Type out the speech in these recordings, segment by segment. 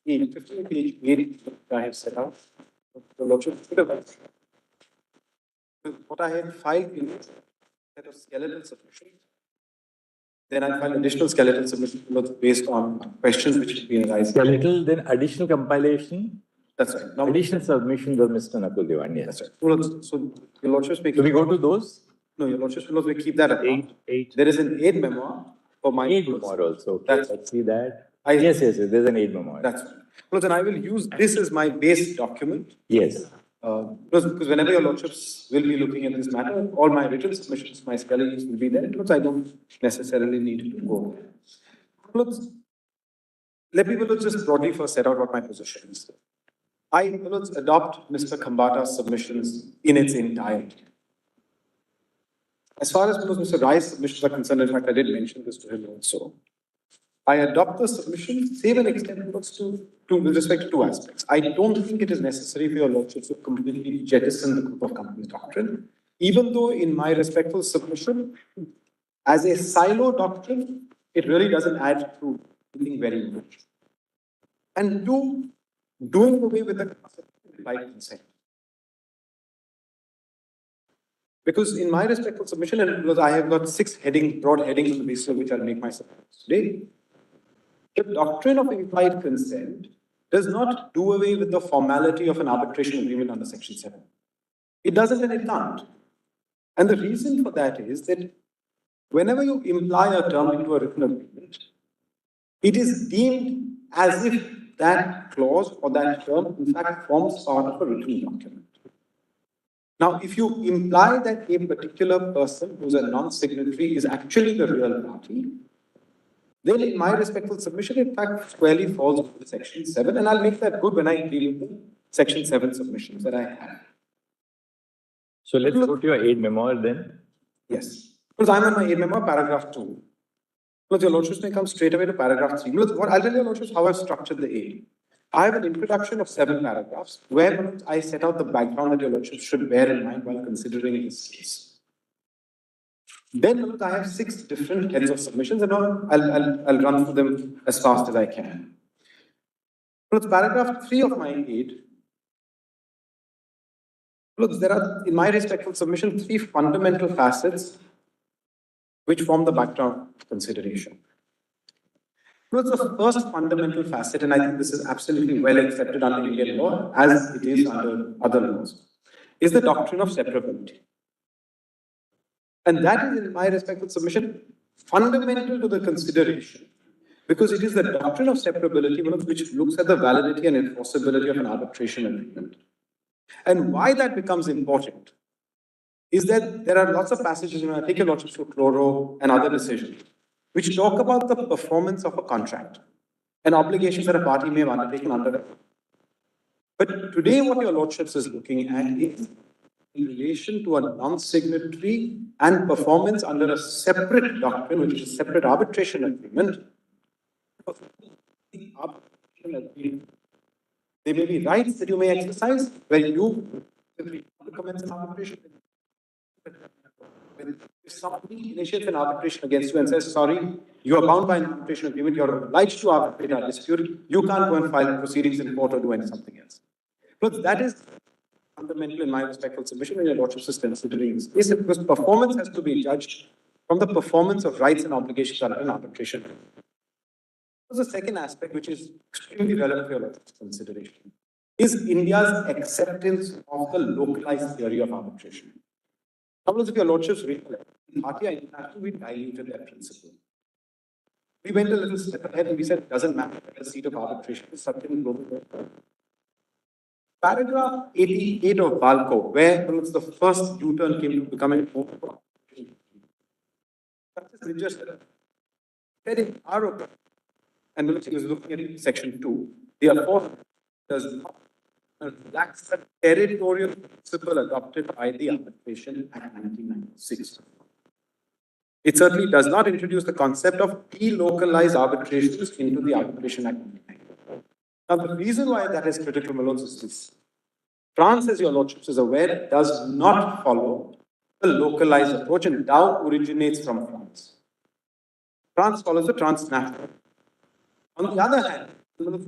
15-page grid I have set out. The lordship should have. What I had filed in a set of skeletal submissions. Then I filed additional skeletal submissions based on questions which have been raised. Skeletal, then additional compilation. That's right. Now, additional submission was Mr. Nakul Devan, yes. That's right. So your lordships may. Do we go to those? No, your lordships will also keep that at eight. There is an aid memoir for my. Aid memoir also. That's, let's see that. Yes, there's an aid memoir. That's right. Well, then I will use this as my base document. Yes. Because whenever your lordships will be looking at this matter, all my written submissions, my skeletons will be there. I don't necessarily need to go there. Let me just broadly first set out what my position is. I will adopt Mr. Khambata's submissions in its entirety. As far as Mr. Rai's submissions are concerned, in fact, I did mention this to him also. I adopt the submission, save and extend with respect to two aspects. I don't think it is necessary for your lordships to completely jettison the group of companies doctrine, even though in my respectful submission, as a silo doctrine, it really doesn't add to anything very much. And two, doing away with the concept of implied consent. Because in my respectful submission, and I have got 6 broad headings on the basis of which I'll make my submissions today. The doctrine of implied consent does not do away with the formality of an arbitration agreement under Section 7. It doesn't and it can't. And the reason for that is that whenever you imply a term into a written agreement, it is deemed as if that clause or that term, in fact, forms part of a written document. Now, if you imply that a particular person who's a non-signatory is actually the real party, then in my respectful submission, in fact, squarely falls within Section 7, and I'll make that good when I deal with the Section 7 submissions that I have. So let's go to your aid memoir then. Yes. Because I'm on my aid memoir, paragraph 2. Look, your lordships may come straight away to paragraph 3. Look, I'll tell your lordships how I've structured the aid. I have an introduction of 7 paragraphs where I set out the background that your lordships should bear in mind while considering this case. Then I have 6 different heads of submissions, and I'll run through them as fast as I can. Look, paragraph 3 of my aid. Look, there are, in my respectful submission, 3 fundamental facets which form the background consideration. Look, the first fundamental facet, and I think this is absolutely well accepted under Indian law, as it is under other laws, is the doctrine of separability. And that is, in my respectful submission, fundamental to the consideration, because it is the doctrine of separability which looks at the validity and enforceability of an arbitration agreement. And why that becomes important is that there are lots of passages, I take your lordships to Chloro and other decisions, which talk about the performance of a contract and obligations that a party may have undertaken under it. But today what your lordships is looking at is in relation to a non-signatory and performance under a separate doctrine, which is a separate arbitration agreement. There may be rights that you may exercise where you commence an arbitration. If somebody initiates an arbitration against you and says, sorry, you are bound by an arbitration agreement, you are obliged to arbitrate our dispute, you can't go and file proceedings in court or do something else. But that is fundamental in my respectful submission when your lordship is considering this. Is because performance has to be judged from the performance of rights and obligations under an arbitration. The second aspect, which is extremely relevant for your lordship's consideration, is India's acceptance of the localized theory of arbitration. Now, if your lordships recollect, in Bhartiya International, we diluted that principle. We went a little step ahead and we said, it doesn't matter the seat of arbitration is certain global. Paragraph 88 of Balco, where the first U-turn came to becoming more said in our opinion, and he was looking at section 2, the authority does not relax the territorial principle adopted by the Arbitration Act 1996. It certainly does not introduce the concept of delocalized arbitrations into the Arbitration Act 1996. Now, the reason why that is critical, my lords, is this. France, as your lordships is aware, does not follow the localized approach, and Dow originates from France. France follows the transnational. On the other hand,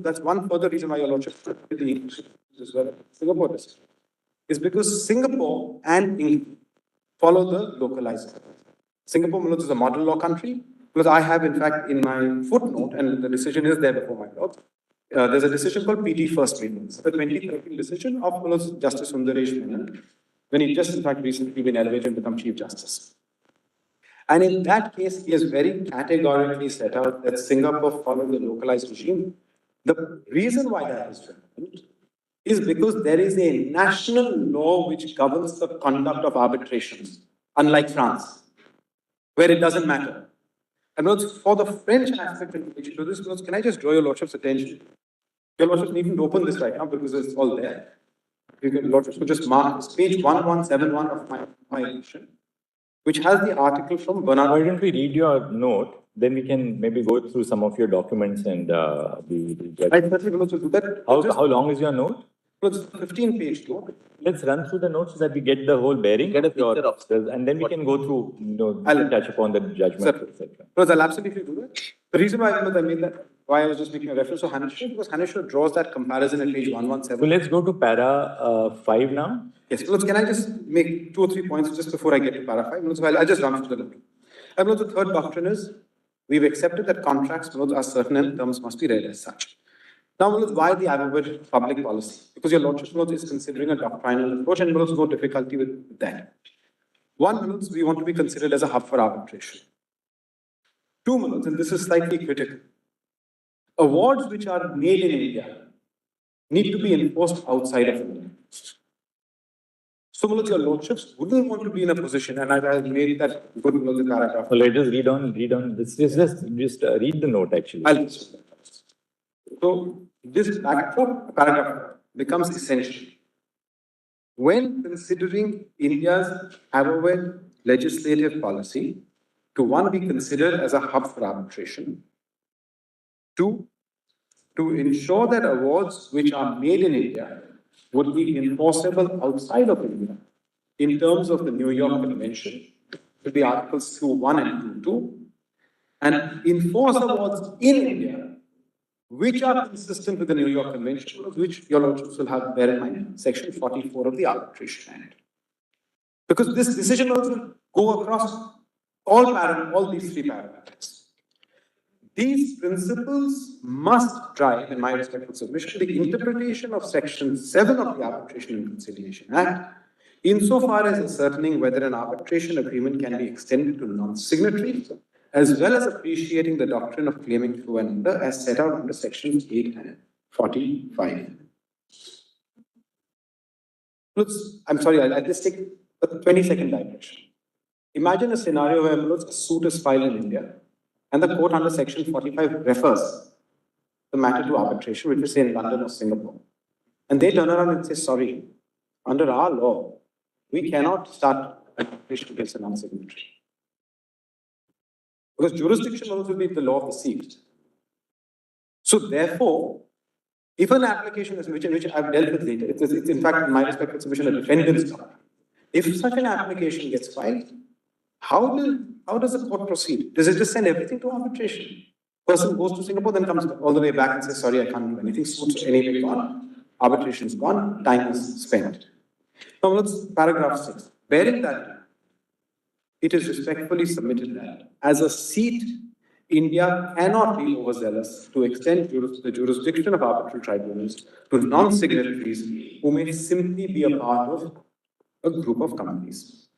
that's one further reason why your lordship as well Singapore decision is because Singapore and England follow the localized. Singapore is a model law country, because I have, in fact, in my footnote, and the decision is there before my notes, there's a decision called PT First Meeting, the 2013 decision of Justice Sundaresh Menon, when he just, in fact, recently been elevated and become Chief Justice. And in that case, he has very categorically set out that Singapore follows the localized regime. The reason why that is relevant is because there is a national law which governs the conduct of arbitrations, unlike France, where it doesn't matter. And for the French aspect in relation to this, can I just draw your lordship's attention? Your lordship needn't open this right now because it's all there. Your lordship could just mark this, page 1171 of my edition, which has the article from Bernard. Why don't we read your note? Then we can maybe go through some of your documents and I certainly will also do that. How long is your note? It's a 15-page note. Let's run through the notes so that we get the whole bearing. Get a picture of this, and then we can go through, I'll touch upon the judgment, etc. I'll absolutely do that. The reason why I made that, why I was just making a reference to Hanisha, because Hanisha draws that comparison at page 117. So let's go to para 5 now. Yes, can I just make 2 or 3 points just before I get to para 5? I'll just run through the note. The third doctrine is, we've accepted that contracts are certain and terms must be read as such. Now, why the average public policy? Because your lordship is considering a doctrinal approach, and there's no difficulty with that. 1, we want to be considered as a hub for arbitration. 2, and this is slightly critical, awards which are made in India need to be enforced outside of India. So, your lordships wouldn't want to be in a position, and I made that good paragraph. So let us read on. This just read the note actually. So this paragraph becomes essential. When considering India's avowed legislative policy to 1, be considered as a hub for arbitration, 2, to ensure that awards which are made in India would be enforceable outside of India in terms of the New York Convention, with the Articles 2.1 and 2.2, and enforce awards in India which are consistent with the New York Convention, which your lordships will have bear in mind, section 44 of the Arbitration Act. Because this decision will go across all these 3 paragraphs. These principles must drive, in my respectful submission, the interpretation of section 7 of the Arbitration and Conciliation Act, insofar as ascertaining whether an arbitration agreement can be extended to non-signatories, as well as appreciating the doctrine of claiming through and under as set out under sections 8 and 45. I'm sorry, I'll just take a 20-second digression. Imagine a scenario where a suit is filed in India, and the court under section 45 refers the matter to arbitration, which is say in London or Singapore. And they turn around and say, sorry, under our law, we cannot start an arbitration against a non-signatory. Because jurisdiction also will be the law of the seat. So therefore, if an application is which I've dealt with later, it's in fact, in my respectful submission, a defendant's doctrine. If such an application gets filed, how does the court proceed? Does it just send everything to arbitration? Person goes to Singapore, then comes all the way back and says, sorry, I can't do anything. Suits anyway gone. Arbitration is gone. Time is spent. Now let's paragraph 6. Bearing that, it is respectfully submitted that as a seat, India cannot be overzealous to extend the jurisdiction of arbitral tribunals to non-signatories who may simply be a part of a group of companies.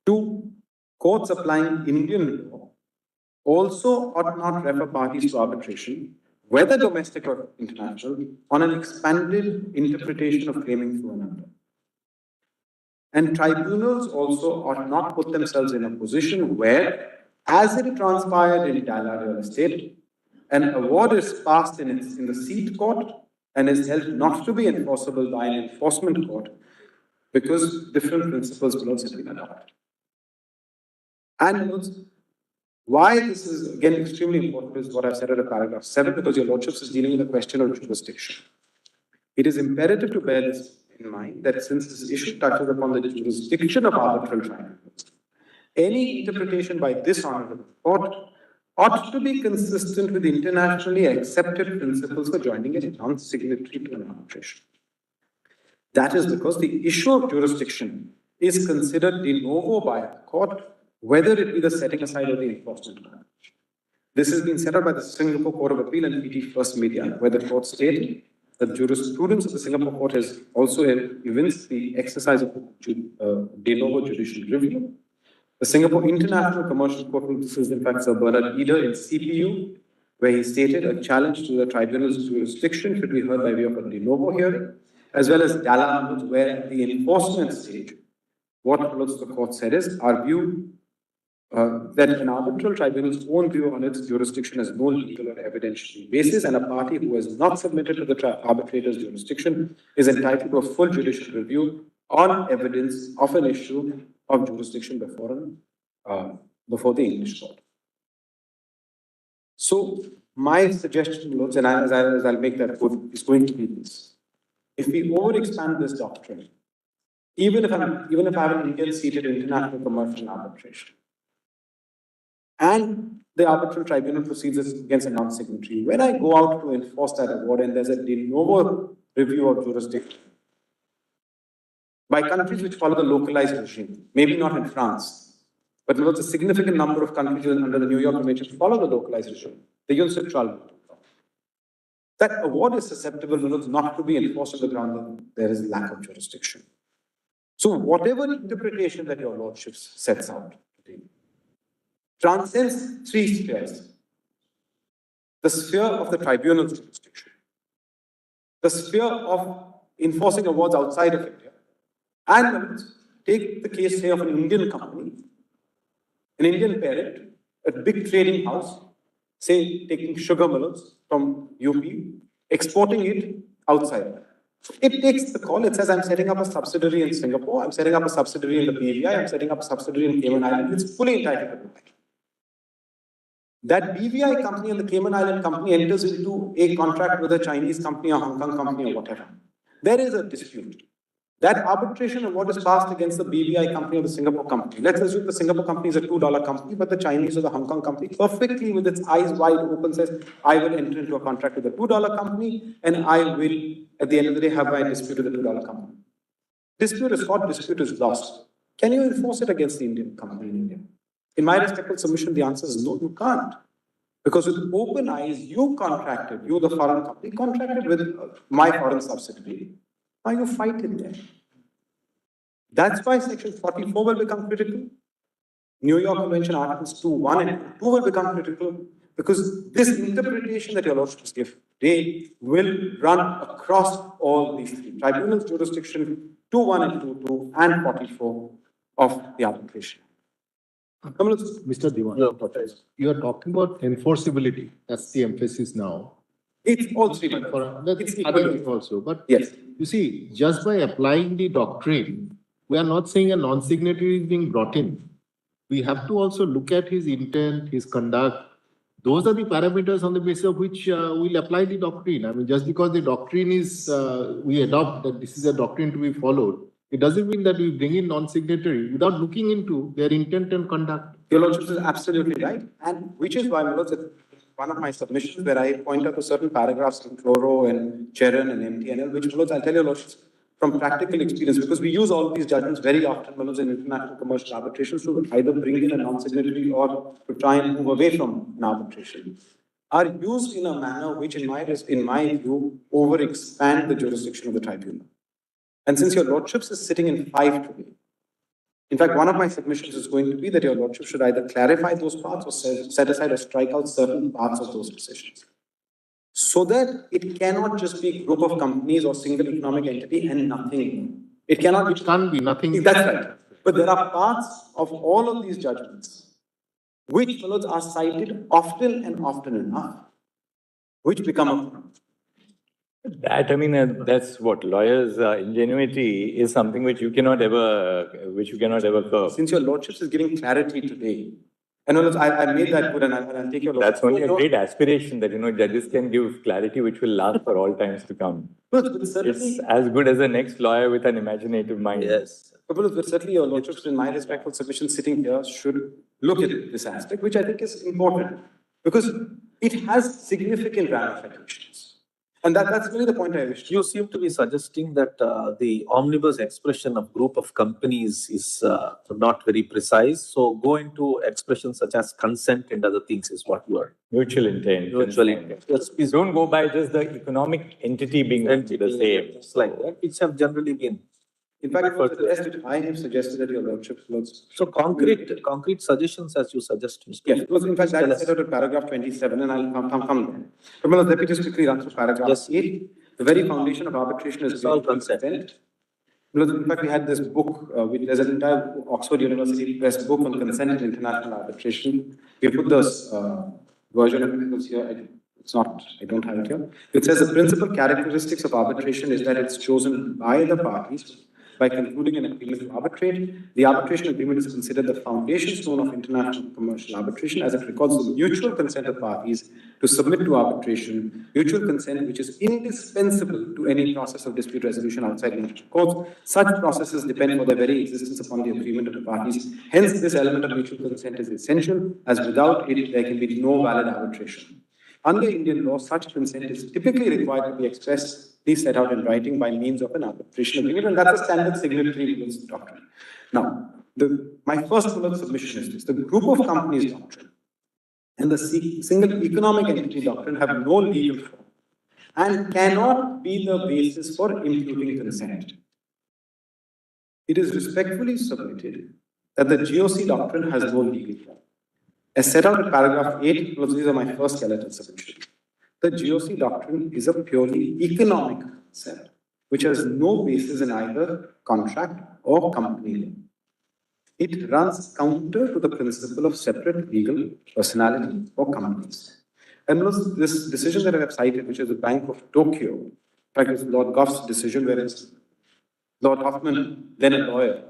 2, courts applying Indian law also ought not refer parties to arbitration, whether domestic or international, on an expanded interpretation of claiming through and under. And tribunals also ought not put themselves in a position where, as it transpired in Dala Real Estate, an award is passed in the seat court and is held not to be enforceable by an enforcement court because different principles will also be adopted. And why this is again extremely important is what I've said at paragraph 7, because your lordships is dealing with the question of jurisdiction. It is imperative to bear this in mind that since this issue touches upon the jurisdiction of arbitral tribunals, any interpretation by this honorable court ought to be consistent with internationally accepted principles for joining a non-signatory to an arbitration. That is because the issue of jurisdiction is considered de novo by a court, whether it be the setting aside or the enforcement. This has been set up by the Singapore Court of Appeal and PT First Media, where the court stated that jurisprudence of the Singapore Court has also evinced the exercise of de novo judicial review. The Singapore International Commercial Court, this is in fact Sir Bernard Eder in CPU, where he stated a challenge to the tribunal's jurisdiction should be heard by way of a de novo hearing, as well as Dalla, where at the enforcement stage, what the court said is, our view that an arbitral tribunal's own view on its jurisdiction has no legal or evidentiary basis, and a party who has not submitted to the arbitrator's jurisdiction is entitled to a full judicial review on evidence of an issue of jurisdiction before the English court. So my suggestion, and as I'll make that good, is going to be this: if we overexpand this doctrine, even if I have an Indian-seated international commercial arbitration, and the arbitral tribunal proceeds against a non-signatory, when I go out to enforce that award and there's a de novo review of jurisdiction by countries which follow the localized regime, maybe not in France, but there's a significant number of countries under the New York Convention follow the localized regime, the UNCITRAL. That award is susceptible not to be enforced on the ground that there is lack of jurisdiction. So whatever interpretation that your lordship sets out today transcends three spheres: the sphere of the tribunal's jurisdiction, the sphere of enforcing awards outside of India, and take the case, say, of an Indian company, an Indian parent, a big trading house, say, taking sugar mills from UP, exporting it outside. It takes the call. It says, I'm setting up a subsidiary in Singapore, I'm setting up a subsidiary in the BVI, I'm setting up a subsidiary in Cayman Islands. It's fully entitled to do that. That BVI company and the Cayman Island company enters into a contract with a Chinese company or Hong Kong company or whatever. There is a dispute. That arbitration award is passed against the BVI company or the Singapore company. Let's assume the Singapore company is a $2 company, but the Chinese or the Hong Kong company perfectly with its eyes wide open says, I will enter into a contract with the $2 company and I will, at the end of the day, have my dispute with the $2 company. Dispute is fought, dispute is lost. Can you enforce it against the Indian company in India? In my respectful submission, the answer is no, you can't. Because with open eyes, you, the foreign company, contracted with my foreign subsidiary. Now you fight it there. That's why Section 44 will become critical. New York Convention Articles 2.1 and 2 will become critical, because this interpretation that your lordships give today will run across all these three: tribunal's jurisdiction, 2.1 and 2.2, and 44 of the arbitration. Mr. Diwan, you are talking about enforceability. That's the emphasis now. It's all three. It's other also. But yes, you see, just by applying the doctrine, we are not saying a non-signatory is being brought in. We have to also look at his intent, his conduct. Those are the parameters on the basis of which we'll apply the doctrine. I mean, just because the doctrine is, we adopt that this is a doctrine to be followed, it doesn't mean that we bring in non-signatory without looking into their intent and conduct. Your lordship is absolutely right, and which is why, my lords, one of my submissions where I point out to certain paragraphs in Chloro and Cheran and MTNL, which, my lords, I'll tell your lordships from practical experience, because we use all these judgments very often, my lords, in international commercial arbitrations to either bring in a non-signatory or to try and move away from an arbitration, are used in a manner which, in my view, overexpand the jurisdiction of the tribunal. And since your lordships is sitting in 5 today, in fact, one of my submissions is going to be that your lordship should either clarify those parts or set aside or strike out certain parts of those decisions, so that it cannot just be a group of companies or single economic entity and nothing. It can't be nothing. That's right. But there are parts of all of these judgments which, my lords, are cited often and often enough, which become a that, I mean, that's what lawyers' ingenuity is something which you cannot ever curb. Since your lordships is giving clarity today, and I made that good, and I'll take your lordship. That's only a great aspiration that, judges can give clarity which will last for all times to come. But it's as good as the next lawyer with an imaginative mind. Yes. But certainly your lordships, in my respectful submission, sitting here, should look at this aspect, which I think is important. because it has significant ramifications. And that's really the point I wish. You seem to be suggesting that the omnibus expression of group of companies is not very precise. So go into expressions such as consent and other things is what you are. Mutual intent. Mutual intent. Yes, please. Don't go by just the economic entity being the same. Just like that, which have generally been. In fact, I have suggested that your lordship notes. So concrete suggestions as you suggest, Mr. Yes, because in fact that is set out in paragraph 27, and I'll come there. But let me just quickly run through paragraph 8. The very foundation of arbitration is all consent. Because in fact we had this book, there's an entire Oxford University Press book on consent in international arbitration. We put this version of it here. It's not, I don't have it here. It says the principal characteristics of arbitration is that it's chosen by the parties by concluding an agreement to arbitrate. The arbitration agreement is considered the foundation stone of international commercial arbitration, as it records the mutual consent of parties to submit to arbitration, mutual consent which is indispensable to any process of dispute resolution outside international courts. Such processes depend for their very existence upon the agreement of the parties. Hence, this element of mutual consent is essential, as without it, there can be no valid arbitration. Under Indian law, such consent is typically required to be expressly set out in writing by means of an arbitration agreement, and that's a standard signatory rules doctrine. Now, my first bullet submission is this: the group of companies doctrine and the single economic entity doctrine have no legal form and cannot be the basis for imputing consent. It is respectfully submitted that the GOC doctrine has no legal form. As set out in paragraph 8, these are my first skeleton submission. The GOC doctrine is a purely economic concept, which has no basis in either contract or company law. It runs counter to the principle of separate legal personality for companies. And this decision that I have cited, which is the Bank of Tokyo, in fact, it's Lord Gough's decision, whereas Lord Hoffman, then a lawyer,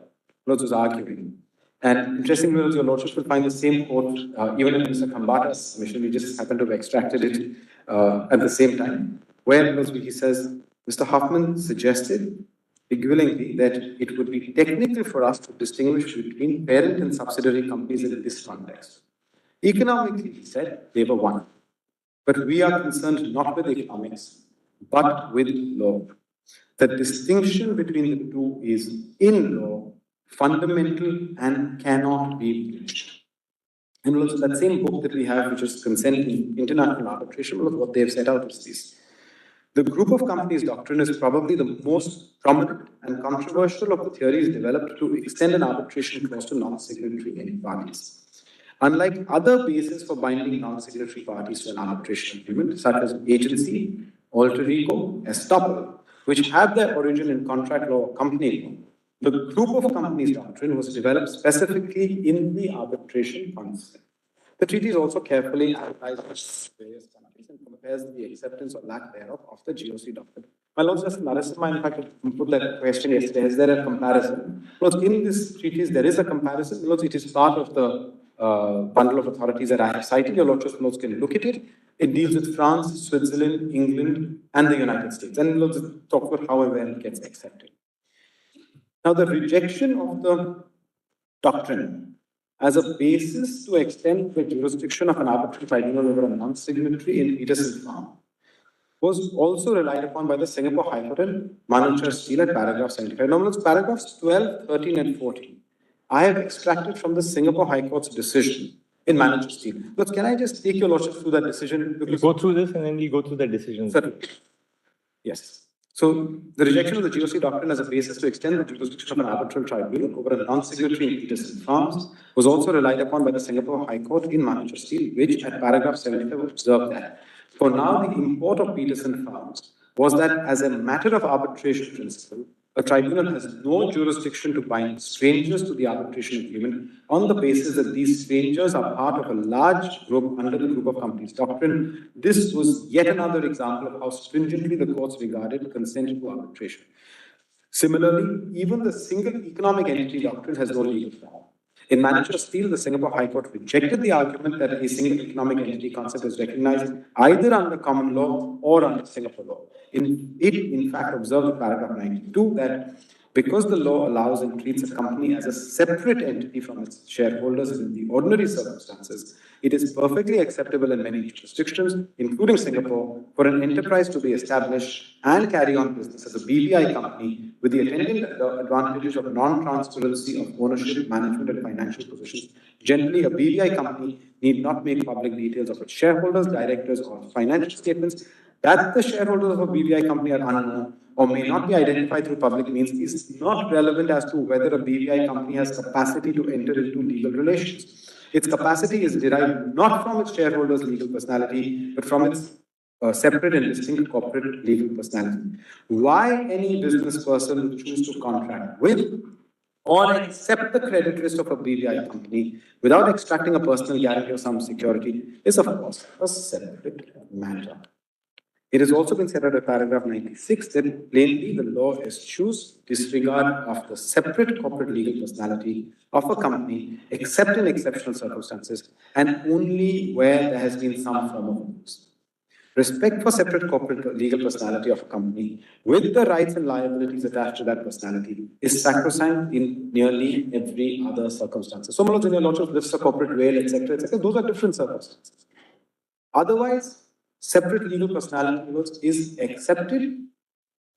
was arguing. And interestingly, your lordship will find the same quote even in Mr. Khambata's submission. We just happened to have extracted it at the same time, where he says, Mr. Hoffman suggested willingly that it would be technical for us to distinguish between parent and subsidiary companies in this context. Economically, he said, they were one. But we are concerned not with economics, but with law. The distinction between the two is in law, fundamental, and cannot be breached. And also that same book that we have, which is Consent in International Arbitration, what they've set out is this. The group of companies doctrine is probably the most prominent and controversial of the theories developed to extend an arbitration clause to non-signatory parties. Unlike other bases for binding non-signatory parties to an arbitration agreement, such as agency, alter ego, estoppel, which have their origin in contract law or company law, the group of companies doctrine was developed specifically in the arbitration concept. The treaty is also carefully analyzes various countries and compares the acceptance or lack thereof of the GOC doctrine. My Lord Justice Narasimha, in fact, put that question yesterday. Is there a comparison? Well, in this treatise, there is a comparison. Well, it is part of the bundle of authorities that I have cited. Your Lordship notes can look at it. It deals with France, Switzerland, England, and the United States. And we'll talk about how and when it gets accepted. Now, the rejection of the doctrine as a basis to extend the jurisdiction of an arbitrary tribunal over a non-signatory in Peterson Farm was also relied upon by the Singapore High Court in Manucher Steel at paragraph 75. Now, paragraphs 12, 13, and 14. I have extracted from the Singapore High Court's decision in Manucher Steel. But can I just take your lordship through that decision? We'll go through this and then we'll go through the decisions. Certainly. Yes. So, the rejection of the GOC doctrine as a basis to extend the jurisdiction of an arbitral tribunal over a non-signatory in Peterson Farms was also relied upon by the Singapore High Court in Manucher Steel, which at paragraph 75 observed that for now the import of Peterson Farms was that as a matter of arbitration principle, a tribunal has no jurisdiction to bind strangers to the arbitration agreement on the basis that these strangers are part of a large group under the group of companies doctrine. This was yet another example of how stringently the courts regarded consent to arbitration. Similarly, even the single economic entity doctrine has no legal form. In Manucher Steel, the Singapore High Court rejected the argument that a single economic entity concept is recognized either under common law or under Singapore law. It, in fact, observed in paragraph 92 that Because the law allows and treats a company as a separate entity from its shareholders in the ordinary circumstances, it is perfectly acceptable in many jurisdictions, including Singapore, for an enterprise to be established and carry on business as a BVI company with the attendant advantages of non-transparency of ownership, management, and financial positions. Generally, a BVI company need not make public details of its shareholders, directors, or financial statements. That the shareholders of a BVI company are unknown or may not be identified through public means is not relevant as to whether a BVI company has capacity to enter into legal relations. Its capacity is derived not from its shareholders' legal personality, but from its separate and distinct corporate legal personality. Why any business person would choose to contract with or accept the credit risk of a BVI company without extracting a personal guarantee or some security is, of course, a separate matter. It has also been said under paragraph 96 that plainly the law eschews disregard of the separate corporate legal personality of a company except in exceptional circumstances and only where there has been some form of abuse. Respect for separate corporate legal personality of a company with the rights and liabilities attached to that personality is sacrosanct in nearly every other circumstance. So, in your lordship lifts a corporate veil, etc., those are different circumstances. Otherwise, separate legal personality is accepted.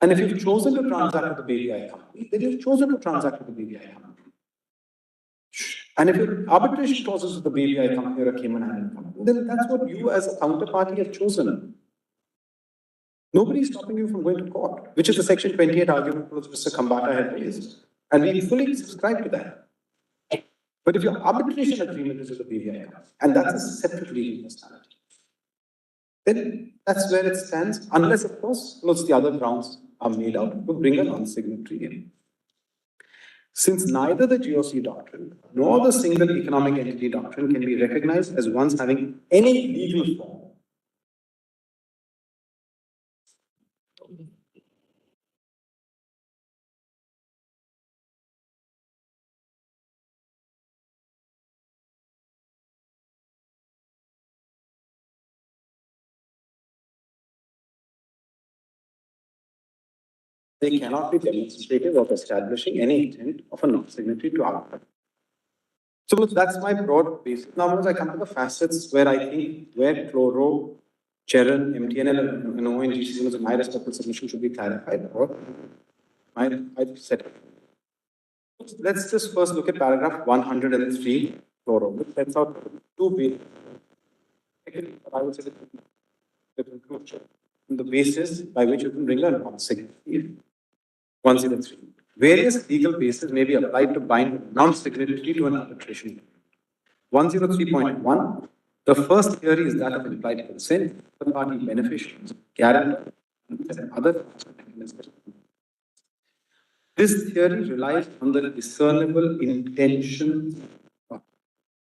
And if you've chosen to transact with the BVI company, then you've chosen to transact with the BVI company. And if your arbitration clauses with the BVI company or a Cayman Island company, then that's what you as a counterparty have chosen. Nobody is stopping you from going to court, which is the Section 28 argument which Mr. Kambata had raised. And we fully subscribe to that. But if your arbitration agreement is with the BVI company, and that's a separate legal personality, then that's where it stands, unless, of course, the other grounds are made out to bring a non-signatory in. Since neither the GOC doctrine nor the single economic entity doctrine can be recognized as ones having any legal form, they cannot be demonstrative of establishing any intent of a non-signatory to arbitration. So that's my broad basis. Now, as I come to the facets where I think where Chloro, Cheran, MTNL, and ONGC, my respectful submission should be clarified, or I've said it. Let's just first look at paragraph 103, Chloro, which sets out two basic, I would say, the basis by which you can bring a non-signatory. 103. Various legal bases may be applied to bind non-signatory to an arbitration. 103.1. The first theory is that of implied consent, third-party beneficiaries, guarantor, and other. This theory relies on the discernible intention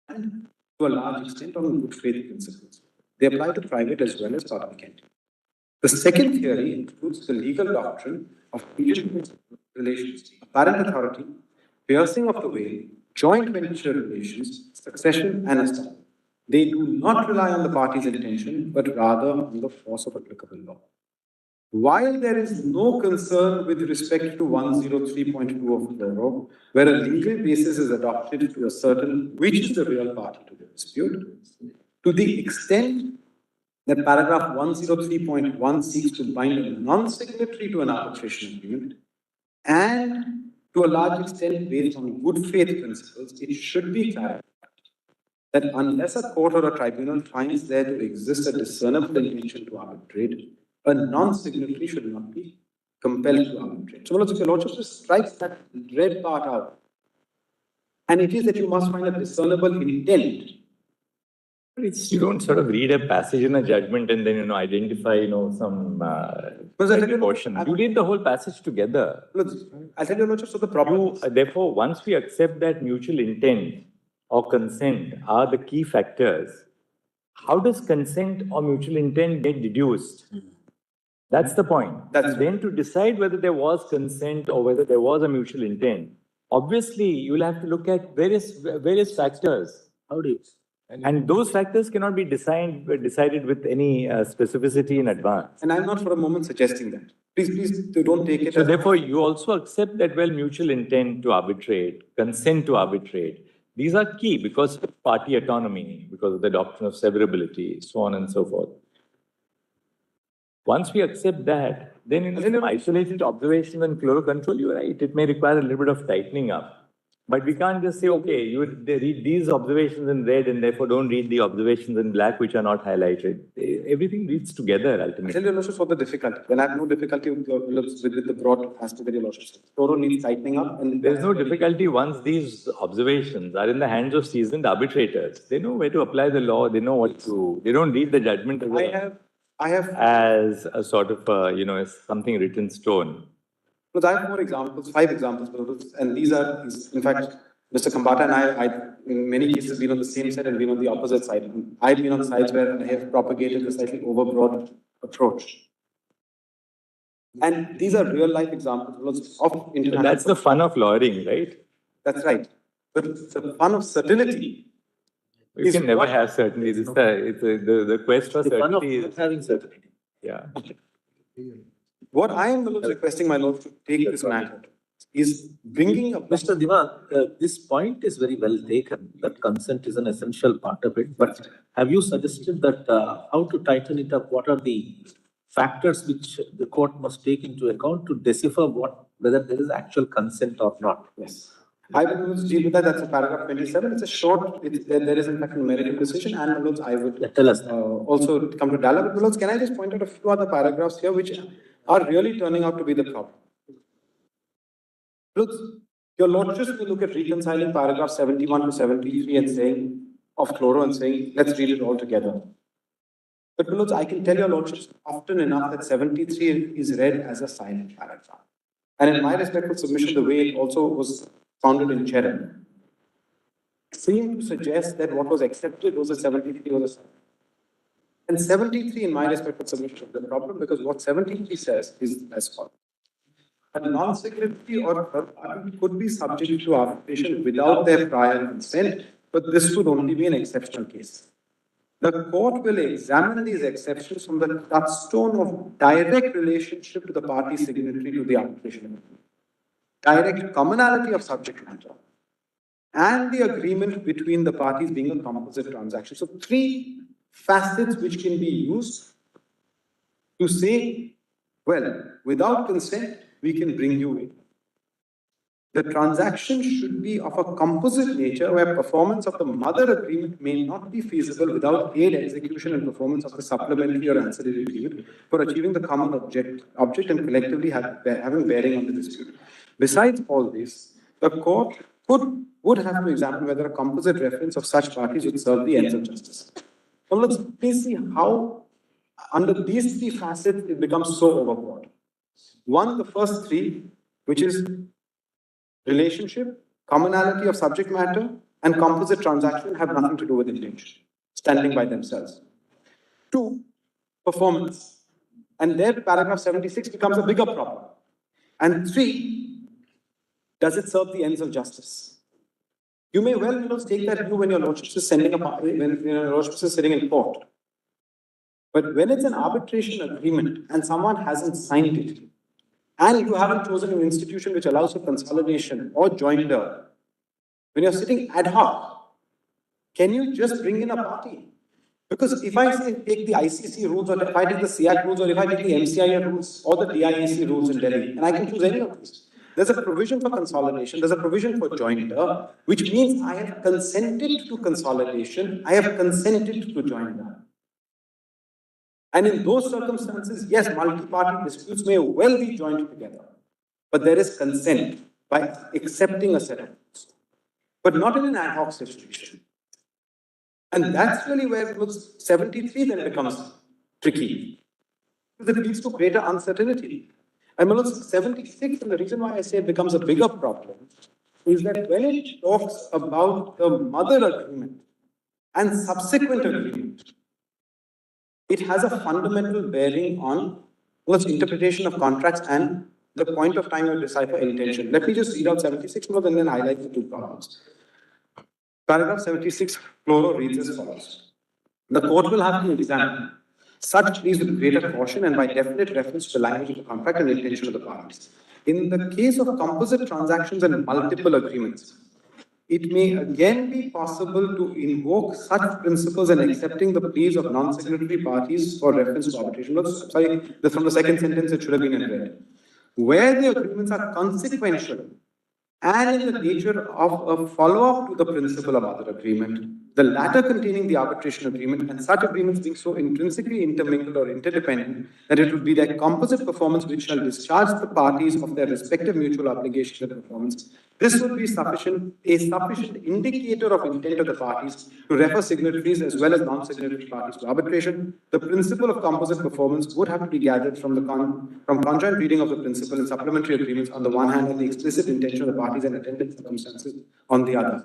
and to a large extent on good faith principles. They apply to private as well as public entities. The second theory includes the legal doctrine of relations, apparent authority, piercing of the veil, joint venture relations, succession, and establishment. They do not rely on the party's intention, but rather on the force of applicable law. While there is no concern with respect to 103.2 of the law, where a legal basis is adopted to ascertain which is the real party to the dispute, to the extent that paragraph 103.1 seeks to bind a non-signatory to an arbitration agreement, and to a large extent based on good faith principles, it should be clarified that unless a court or a tribunal finds there to exist a discernible intention to arbitrate, a non-signatory should not be compelled to arbitrate. So, if your lordship just strikes that red part out, and it is that you must find a discernible intent. You don't sort of read a passage in a judgment and then, identify, some portion. You read the whole passage together. Look, I'll tell you, Lordship, so the problem... Therefore, once we accept that mutual intent or consent are the key factors, how does consent or mutual intent get deduced? That's the point. Then to decide whether there was consent or whether there was a mutual intent, obviously, you will have to look at various factors. How do you? And those factors cannot be decided with any specificity in advance. And I'm not for a moment suggesting that. Please don't take it So as... therefore, you also accept that, well, mutual intent to arbitrate, consent to arbitrate, these are key because of party autonomy, because of the doctrine of severability, so on and so forth. Once we accept that, then in some isolated observations on chloro control, you're right, it may require a little bit of tightening up. But we can't just say, okay, they read these observations in red and therefore don't read the observations in black, which are not highlighted. Everything reads together ultimately. I tell you, Your Lordship, what the difficulty. When I have no difficulty with the broad aspect that Your Lordship said. Chloro needs tightening up. And there's no difficulty once these observations are in the hands of seasoned arbitrators. They know where to apply the law. They know what to. They don't read the judgment as a sort of, as something written stone. So I have 4 examples, 5 examples, and these are, in fact, Mr. Kambata and I, in many cases, been on the same side and been on the opposite side. I've been on sides where I have propagated a slightly overbroad approach. And these are real-life examples of international... That's the fun of lawyering, right? That's right. But the fun of certainty... You can never have certainty. The quest for certainty is having certainty. Yeah. What I am requesting my Lord to take this matter is bringing up... Mr. Diwan, this point is very well taken, that consent is an essential part of it. But have you suggested that how to tighten it up? What are the factors which the court must take into account to decipher whether there is actual consent or not? Yes. I will deal with that. That's a paragraph 27. It's a short, there is in fact a numerical decision, and I would tell us also come to dialogue. But can I just point out a few other paragraphs here which are really turning out to be the problem? Look, Your Lordship will look at reconciling paragraph 71 to 73 and saying, of chloro and saying, let's read it all together. But Lords, I can tell Your Lordships often enough that 73 is read as a silent paragraph. And in my respectful submission, the way it also was founded in Cheran, seemed to suggest that what was accepted was a 73 was a 7. And 73, in my respectful submission, is the problem because what 73 says is as follows. A non-signatory or third party could be subject to arbitration without their prior consent, but this would only be an exceptional case. The court will examine these exceptions from the touchstone of direct relationship to the party signatory to the arbitration agreement, direct commonality of subject matter, and the agreement between the parties being a composite transaction. So 3 facets which can be used to say, well, without consent, we can bring you in. The transaction should be of a composite nature where performance of the mother agreement may not be feasible without aid, execution, and performance of the supplementary or ancillary agreement for achieving the common object and collectively having bearing on the dispute. Besides all this, the court would have to examine whether a composite reference of such parties would serve the ends of justice. Now let's please see how under these 3 facets it becomes so overbroad. One, the first 3, which is relationship, commonality of subject matter, and composite transaction have nothing to do with intention, standing by themselves. 2, performance. And there, paragraph 76 becomes a bigger problem. And 3, does it serve the ends of justice? You may well take that view when your lordship is sending when your lordship is sitting in court. But when it's an arbitration agreement and someone hasn't signed it, and you haven't chosen an institution which allows for consolidation or joinder, when you're sitting ad hoc, can you just bring in a party? Because if I say take the ICC rules, or if I take the SIAC rules, or if I take the MCIA rules, or the DIAC rules in Delhi, and I can choose any of these, there's a provision for consolidation, there's a provision for joinder, which means I have consented to consolidation, I have consented to joinder. And in those circumstances, yes, multi-party disputes may well be joined together, but there is consent by accepting a set of rules, but not in an ad hoc situation. And that's really where 73 then becomes tricky, because it leads to greater uncertainty. And 76, and the reason why I say it becomes a bigger problem, is that when it talks about the mother agreement and subsequent agreement, it has a fundamental bearing on interpretation of contracts and the point of time you decipher intention. Let me just read out 76 more and then highlight the 2 problems. Paragraph 76, chloro reads as follows. The court will have to examine such pleas with greater caution and by definite reference to the language of the contract and intention of the parties. In the case of composite transactions and multiple agreements, it may again be possible to invoke such principles in accepting the pleas of non-signatory parties for reference to arbitration. Sorry, that's from the second sentence, it should have been in red. Where the agreements are consequential and in the nature of a follow-up to the principle of other agreement, the latter containing the arbitration agreement, and such agreements being so intrinsically intermingled or interdependent that it would be their composite performance which shall discharge the parties of their respective mutual obligations and performance. This would be a sufficient indicator of intent of the parties to refer signatories as well as non-signatory parties to arbitration. The principle of composite performance would have to be gathered from conjoint reading of the principle and supplementary agreements on the one hand and the explicit intention of the parties and attendant circumstances on the other.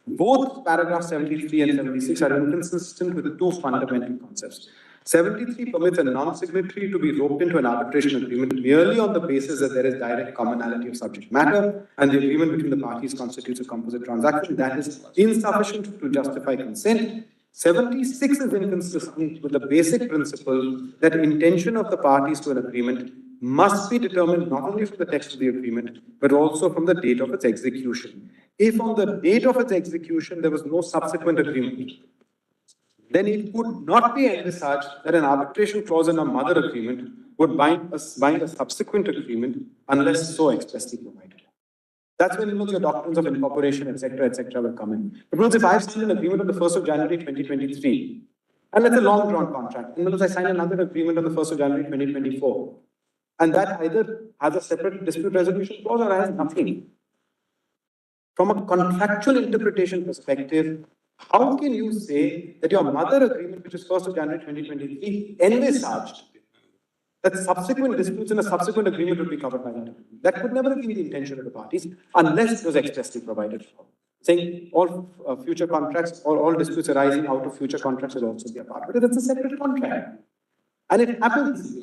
Both paragraphs 73 and 76 are inconsistent with two fundamental concepts. 73 permits a non-signatory to be roped into an arbitration agreement merely on the basis that there is direct commonality of subject matter and the agreement between the parties constitutes a composite transaction that is insufficient to justify consent. 76 is inconsistent with the basic principle that intention of the parties to an agreement must be determined not only from the text of the agreement, but also from the date of its execution. If on the date of its execution there was no subsequent agreement, then it would not be envisaged that an arbitration clause in a mother agreement would bind a subsequent agreement unless so expressly provided. That's when your doctrines of incorporation, etc., will come in. But if I've signed an agreement on the 1st of January 2023, and it's a long-drawn contract, and I sign another agreement on the 1st of January 2024, and that either has a separate dispute resolution clause or has nothing. From a contractual interpretation perspective, how can you say that your mother agreement, which is 1st of January 2023, envisaged that subsequent disputes in a subsequent agreement would be covered by that agreement? That could never be the intention of the parties unless it was expressly provided for. Saying all future contracts or all disputes arising out of future contracts will also be a part, but it's a separate contract. And it happens.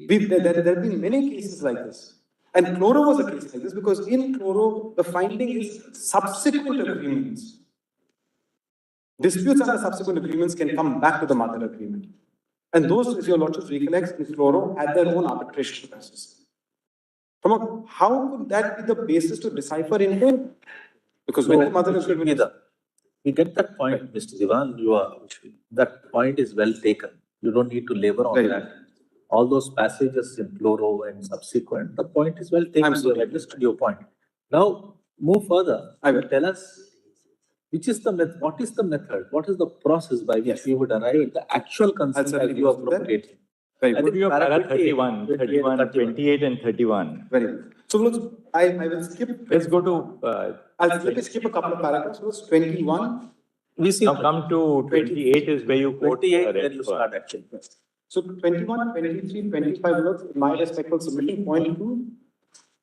There have been many cases like this. And chloro was a case like this because in chloro, the finding is subsequent agreements. Disputes under subsequent agreements can come back to the mother agreement. And those, if your lordship recollects, in chloro had their own arbitration process. How could that be the basis to decipher intent? Because when the mother agreement we get that point, Mr. Diwan, that point is well taken. You don't need to labor on that. All those passages in chloro and subsequent, the point is well taken. You have understood your point. Now, move further. Tell us, which is the method? What is the method? What is the process by which we would arrive at the actual consent that you are propagating? Very good. Para 31, 28 and 31. Very good. So look, I will skip. Let's go to... I'll skip a couple of paragraphs. So 21. We see now come to 28 is where you quote 28 where you start actually. So 21, 23, 25 words, my respectful submission, point 2.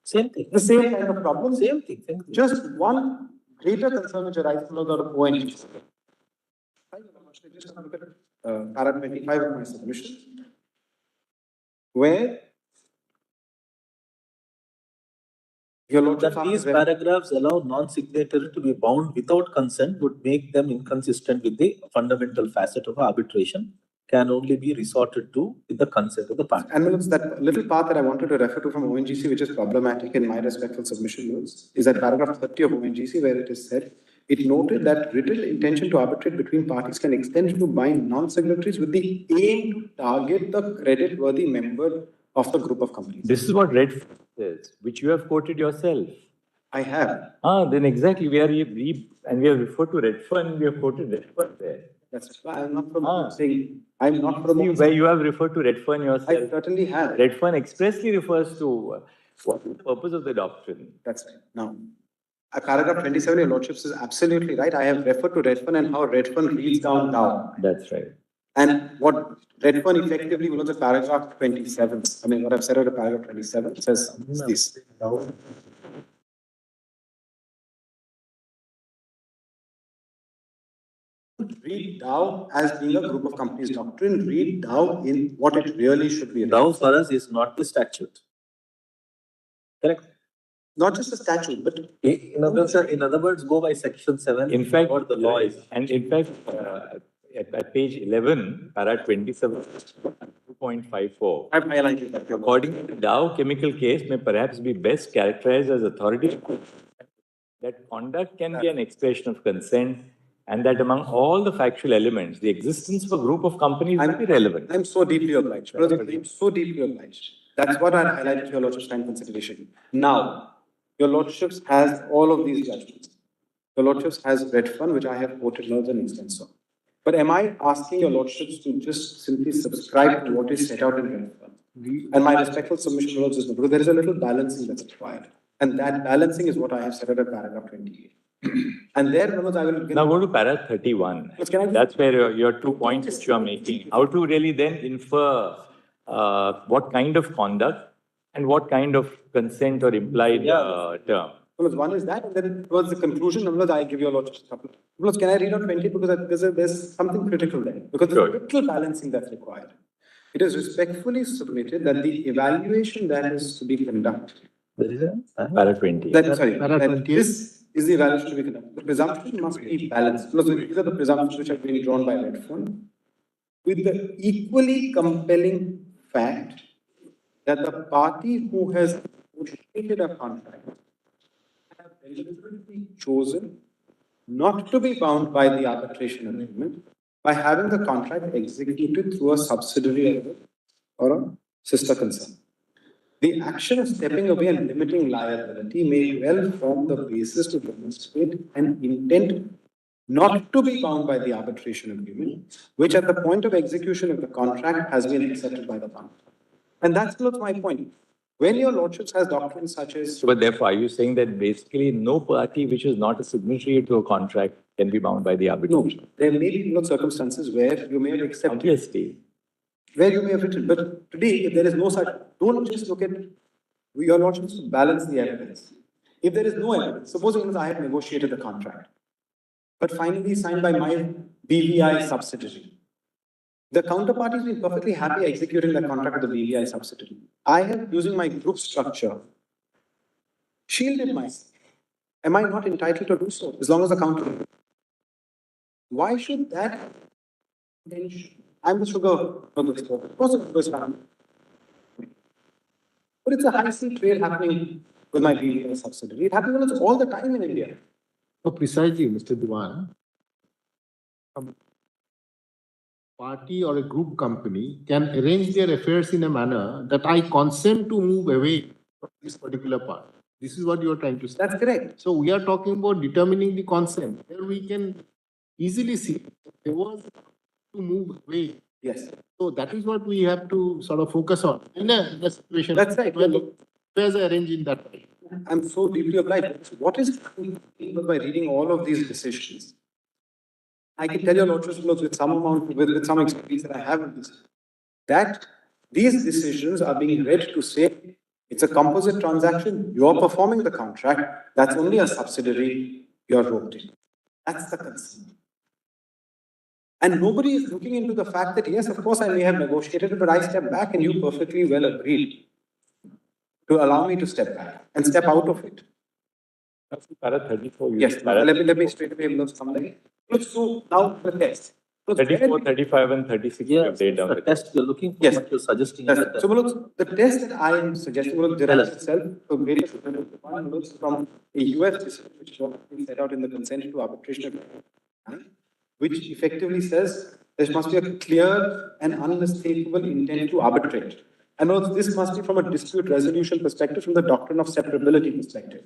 Same thing. The same kind of problem. Same thing. Just one greater concern which arises from the ONG. Just look at para 25 of my submission, where that these paragraphs allow non-signatory to be bound without consent would make them inconsistent with the fundamental facet of arbitration, can only be resorted to with the consent of the party. And that little part that I wanted to refer to from ONGC, which is problematic in my respectful submission notes, is that paragraph 30 of ONGC, where it is said, it noted that written intention to arbitrate between parties can extend to bind non-signatories with the aim to target the credit-worthy member of the group of companies. This is what redefine says, which you have quoted yourself. I have. Then exactly, we have referred to redefine, we have quoted redefine there. That's why I'm not saying, I'm not promoting. Where you have referred to redefine yourself. I certainly have. Redefine expressly refers to what is the purpose of the doctrine. That's right. Now, paragraph 27, your lordship is absolutely right. I have referred to redefine and how redefine reads down. That's right. And what redefine effectively was a paragraph 27. I mean, what I've said at paragraph 27 says this. Read Dow as being a group of companies doctrine. Read Dow in what it really should be. Dow for us is not the statute. Correct? Not just a statute, but In other words, go by section 7. In fact, what the law is. and in fact, at page 11, para 27, 2.54. I've highlighted that. According to the Dow chemical case, may perhaps be best characterized as authority that conduct can be an expression of consent, and that among all the factual elements, the existence of a group of companies is irrelevant. I'm so deeply obliged. I'm so deeply obliged. That's what I highlighted to your Lordship's time consideration. Now, your Lordships has all of these judgments. Your Lordships has redefine, which I have quoted more than extenso. But am I asking your Lordships to just simply subscribe to what is set out in redefine? And my respectful submission, Lords, is no, because there is a little balancing that's required. And that balancing is what I have set out in paragraph 28. And there, Manoj, I will... Now go to para 31. That's where your 2 points which you are making. How to really then infer what kind of conduct and what kind of consent or implied term. One is that, and then towards the conclusion, I give you a lot of stuff. Can I read out 20? Because there's something critical there. Because there's a little balancing that's required. It is respectfully submitted that the evaluation that is to be conducted. Para 20. This is the evaluation to be conducted. The presumption must be balanced. These are the presumptions which have been drawn by redefine, with the equally compelling fact that the party who has negotiated a contract have deliberately chosen not to be bound by the arbitration agreement by having the contract executed through a subsidiary or a sister concern. The action of stepping away and limiting liability may well form the basis to demonstrate an intent not to be bound by the arbitration agreement, which at the point of execution of the contract has been accepted by the party. And that's my point. When your Lordships has doctrines such as... But therefore, are you saying that basically no party which is not a signatory to a contract can be bound by the arbitration? No, there may be circumstances where you may have accepted... Obviously. Where you may have written. But today, if there is no such... Don't just look at your Lordships to balance the evidence. If there is no evidence, suppose I have negotiated the contract, but finally signed by my BVI subsidiary. The counterparty has been perfectly happy executing the contract with the BVI subsidiary. I have, using my group structure, shielded myself. Am I not entitled to do so, as long as the counter... Why should that... I'm the sugar exporter. Of course, it was happening. But it's a high-sea trade happening with my BVI subsidiary. It happens all the time in India. So precisely, Mr. Diwan, a party or a group company can arrange their affairs in a manner that I consent to move away from this particular part. This is what you are trying to say. That's correct. So we are talking about determining the consent. Here we can easily see there was to move away. Yes. So that is what we have to sort of focus on in a situation. That's right. Affairs are arranged in that way. I'm so deeply obliged. What is it by reading all of these decisions? I can tell your Lordships with some amount, with some experience that I have in this, that these decisions are being read to say it's a composite transaction, you're performing the contract, that's only a subsidiary, you're roped in. That's the concern. And nobody is looking into the fact that, yes, of course, I may have negotiated, but I stepped back and you perfectly well agreed to allow me to step back and step out of it. That's para 34. Yes, let me straight away come there. So now the test. 34, 35 and 36. Yes, the test you're looking for, yes. what you're suggesting. So look, the test that I am suggesting derives itself from various from a US decision which is set out in the consent to arbitration, which effectively says there must be a clear and unmistakable intent to arbitrate. And also this must be from a dispute resolution perspective, from the doctrine of separability perspective.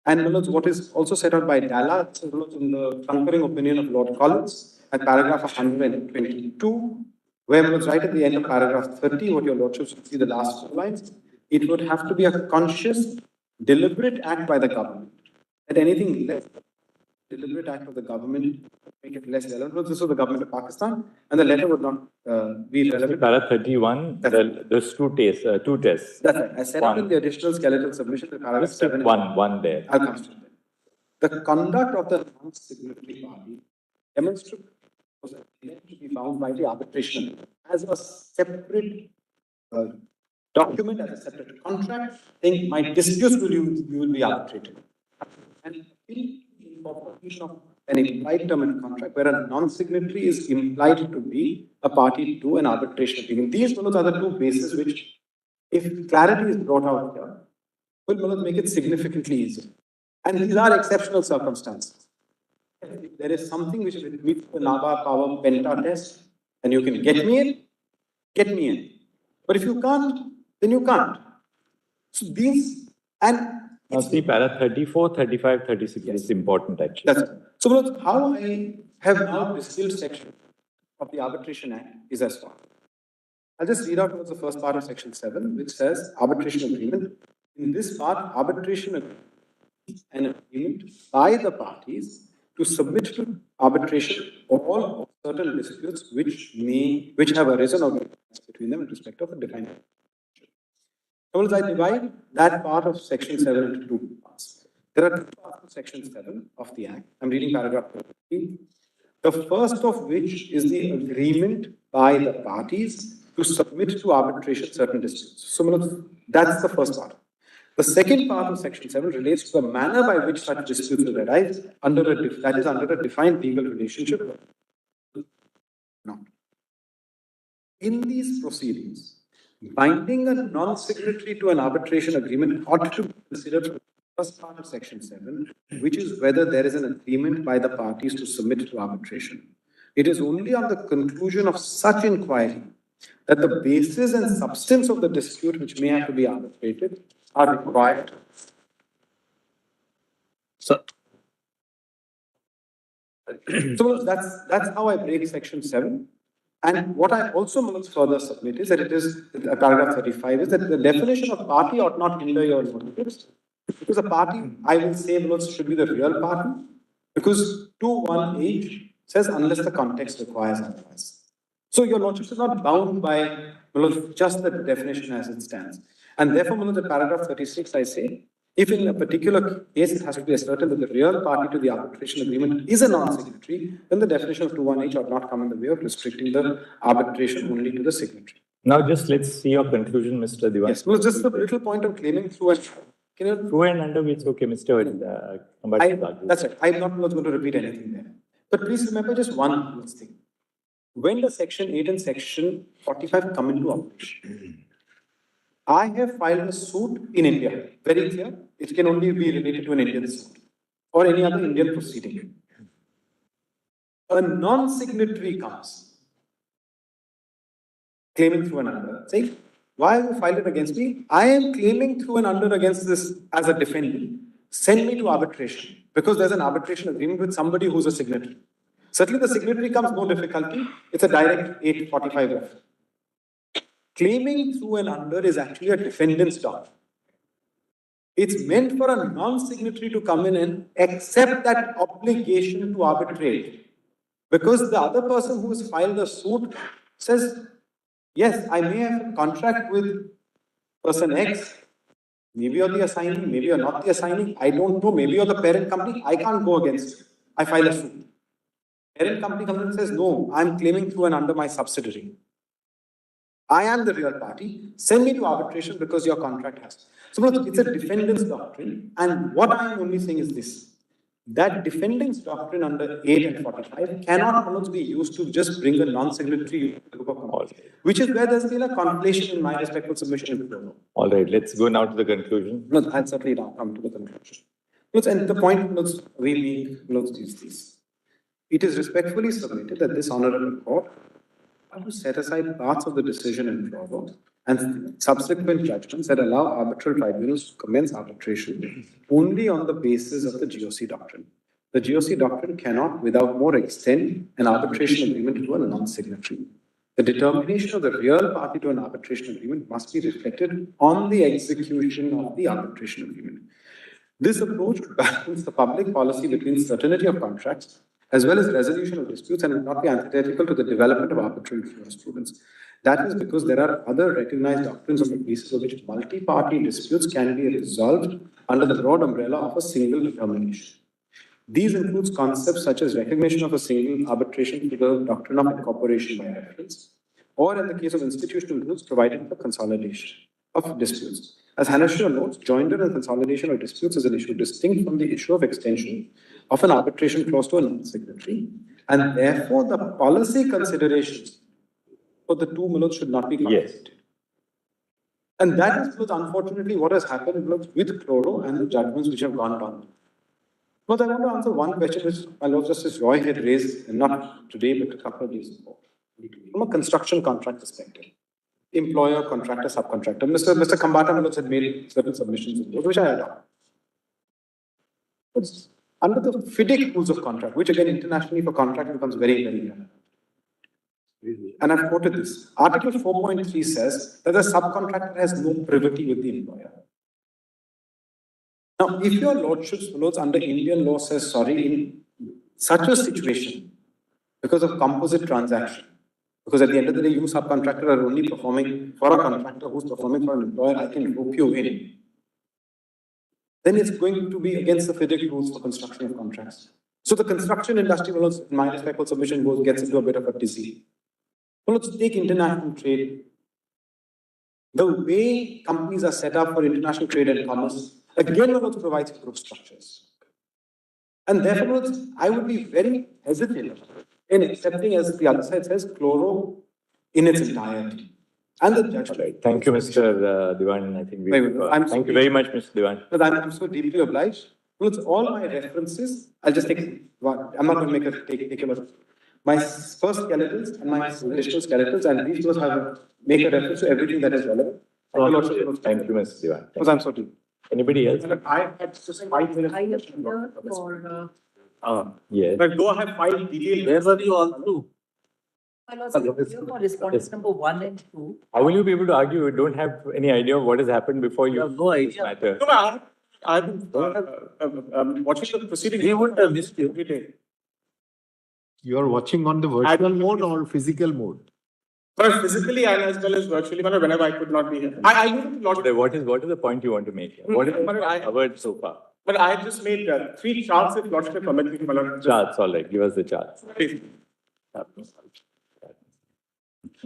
And what is also set out by Dalla in the concurring opinion of Lord Collins at paragraph 122, where right at the end of paragraph 30, what your Lordships will see the last 4 lines, it would have to be a conscious, deliberate act by the government. That anything less deliberate act of the government make it less relevant. This was the government of Pakistan, and the letter would not be relevant. Para 31, there's two tests. That's right. I set out in the additional skeletal submission, the paragraph 7. One there. I'll come to that. The conduct of the non-signatory party demonstrates to be bound by the arbitration as a separate document as a separate contract, saying my disputes you will be arbitrated. And incorporation of an implied term in a contract where a non-signatory is implied to be a party to an arbitration agreement. These are the two bases which, if clarity is brought out here, will make it significantly easier. And these are exceptional circumstances. If there is something which meets the NABA power penta test, and you can get me in, get me in. But if you can't, then you can't. So these, and now see para 34, 35, 36 is important actually. That's so how I have now distilled section of the Arbitration Act is as follows. I'll just read out the first part of section 7, which says arbitration agreement. In this part, arbitration agreement is an agreement by the parties to submit to arbitration all certain disputes which have arisen or between them in respect of a defined. So I divide that part of section 7 into two parts. There are two parts of section 7 of the Act. I'm reading paragraph 13. The first of which is the agreement by the parties to submit to arbitration certain disputes. So that's the first part. The second part of section 7 relates to the manner by which such disputes will arise under a defined legal relationship. Now, in these proceedings, binding a non-signatory to an arbitration agreement ought to be considered the first part of section 7, which is whether there is an agreement by the parties to submit to arbitration. It is only on the conclusion of such inquiry that the basis and substance of the dispute which may have to be arbitrated are required. So that's how I break section 7. And what I also must further submit is that it is, paragraph 35 is that the definition of party ought not hinder your motives. Because a party, I will say, should be the real party. Because 2(1)(h) says unless the context requires otherwise. So your lordship is not bound by just the definition as it stands. And therefore, the paragraph 36, I say, if in a particular case it has to be asserted that the real party to the arbitration agreement is a non-signatory, then the definition of 2(1)(h) ought not come in the way of restricting the arbitration only to the signatory. Now just let's see your conclusion, Mr. Diwan. Yes, just a little point of claiming through and through and under which, okay, Mr. That's right. I'm not going to repeat anything there. But please remember just one thing. When the section 8 and section 45 come into operation, I have filed a suit in India. Very clear. It can only be related to an Indian suit or any other Indian proceeding. A non-signatory comes claiming through and under. Say, why have you filed it against me? I am claiming through and under against this as a defendant. Send me to arbitration because there's an arbitration agreement with somebody who's a signatory. Certainly the signatory comes no difficulty. It's a direct 845F. Claiming through and under is actually a defendant's job. It's meant for a non-signatory to come in and accept that obligation to arbitrate. Because the other person who has filed the suit says, yes, I may have a contract with person X. Maybe you're the assignee, maybe you're not the assignee. I don't know. Maybe you're the parent company. I can't go against you. I file a suit. Parent company comes and says, no, I'm claiming through and under my subsidiary. I am the real party. Send me to arbitration because your contract has. So it's a defendant's doctrine. And what I'm only saying is this. That defendant's doctrine under 8 and 45 cannot be used to just bring a non-signatory group of companies, which is where there's been a conflation in my respectful submission. All right, let's go now to the conclusion. No, I'll certainly now come to the conclusion. And the point we make is this. It is respectfully submitted that this honorable court to set aside parts of the decision in favor and subsequent judgments that allow arbitral tribunals to commence arbitration only on the basis of the GOC doctrine. The GOC doctrine cannot, without more, extend an arbitration agreement to a non-signatory. The determination of the real party to an arbitration agreement must be reflected on the execution of the arbitration agreement. This approach would balance the public policy between certainty of contracts as well as resolution of disputes and will not be antithetical to the development of arbitral jurisprudence. That is because there are other recognized doctrines on the basis of which multi-party disputes can be resolved under the broad umbrella of a single determination. These include concepts such as recognition of a single arbitration through the doctrine of incorporation by reference, or in the case of institutional rules, providing for consolidation. of disputes. As Hanashra notes, joinder and consolidation of disputes is an issue distinct from the issue of extension of an arbitration clause to a non-signatory, and therefore the policy considerations for the two Milods should not be conflicted. And that is unfortunately what has happened with Chloro and the judgments which have gone down. But I want to answer one question which my Lord Justice Roy had raised, not today, but a couple of days ago. From a construction contract perspective, employer, contractor, subcontractor. Mr. Kambata had made certain submissions, which I adopt. Under the FIDIC rules of contract, which again internationally for contract becomes very, very important. And I've quoted this. Article 4.3 says that the subcontractor has no privity with the employer. Now, if your lordships follows under Indian law says, sorry, in such a situation, because of composite transaction, because at the end of the day, you subcontractor are only performing for a contractor who's performing for an employer, I can rope you in. Then it's going to be against the FIDIC rules for construction of contracts. So the construction industry, in my respectful submission, gets into a bit of a dizzy. Well, let's take international trade. The way companies are set up for international trade and commerce, again, also provides group structures. And therefore, I would be very hesitant in accepting, as the other side says, Chloro in its entirety. And the judge. Right. Thank you, Mr. Diwan. I think thank you very much, Mr. Diwan. But I'm so deeply obliged. Well, all my references, I'll just take one. I'm not going to make a take a my first skeletons and my additional skeletons, and these two have make a reference to everything that is relevant. Thank you, Mr. Diwan. Because I'm so deep. Anybody else? I had just 5 minutes. I have for Yes. But go ahead, file detail. Where were you all through? for respondents number 1 and 2. How will you be able to argue? You don't have any idea of what has happened before you have no idea. matter. No, I've been watching the proceedings. We wouldn't have missed you. You are watching on the virtual mode or physical mode? But physically and as well as virtually, whenever I could not be here. I knew a lot. What is the point you want to make here? What is covered so far? But I had just made 3 charts if Lordship permit me. Charts, all right. Give us the charts.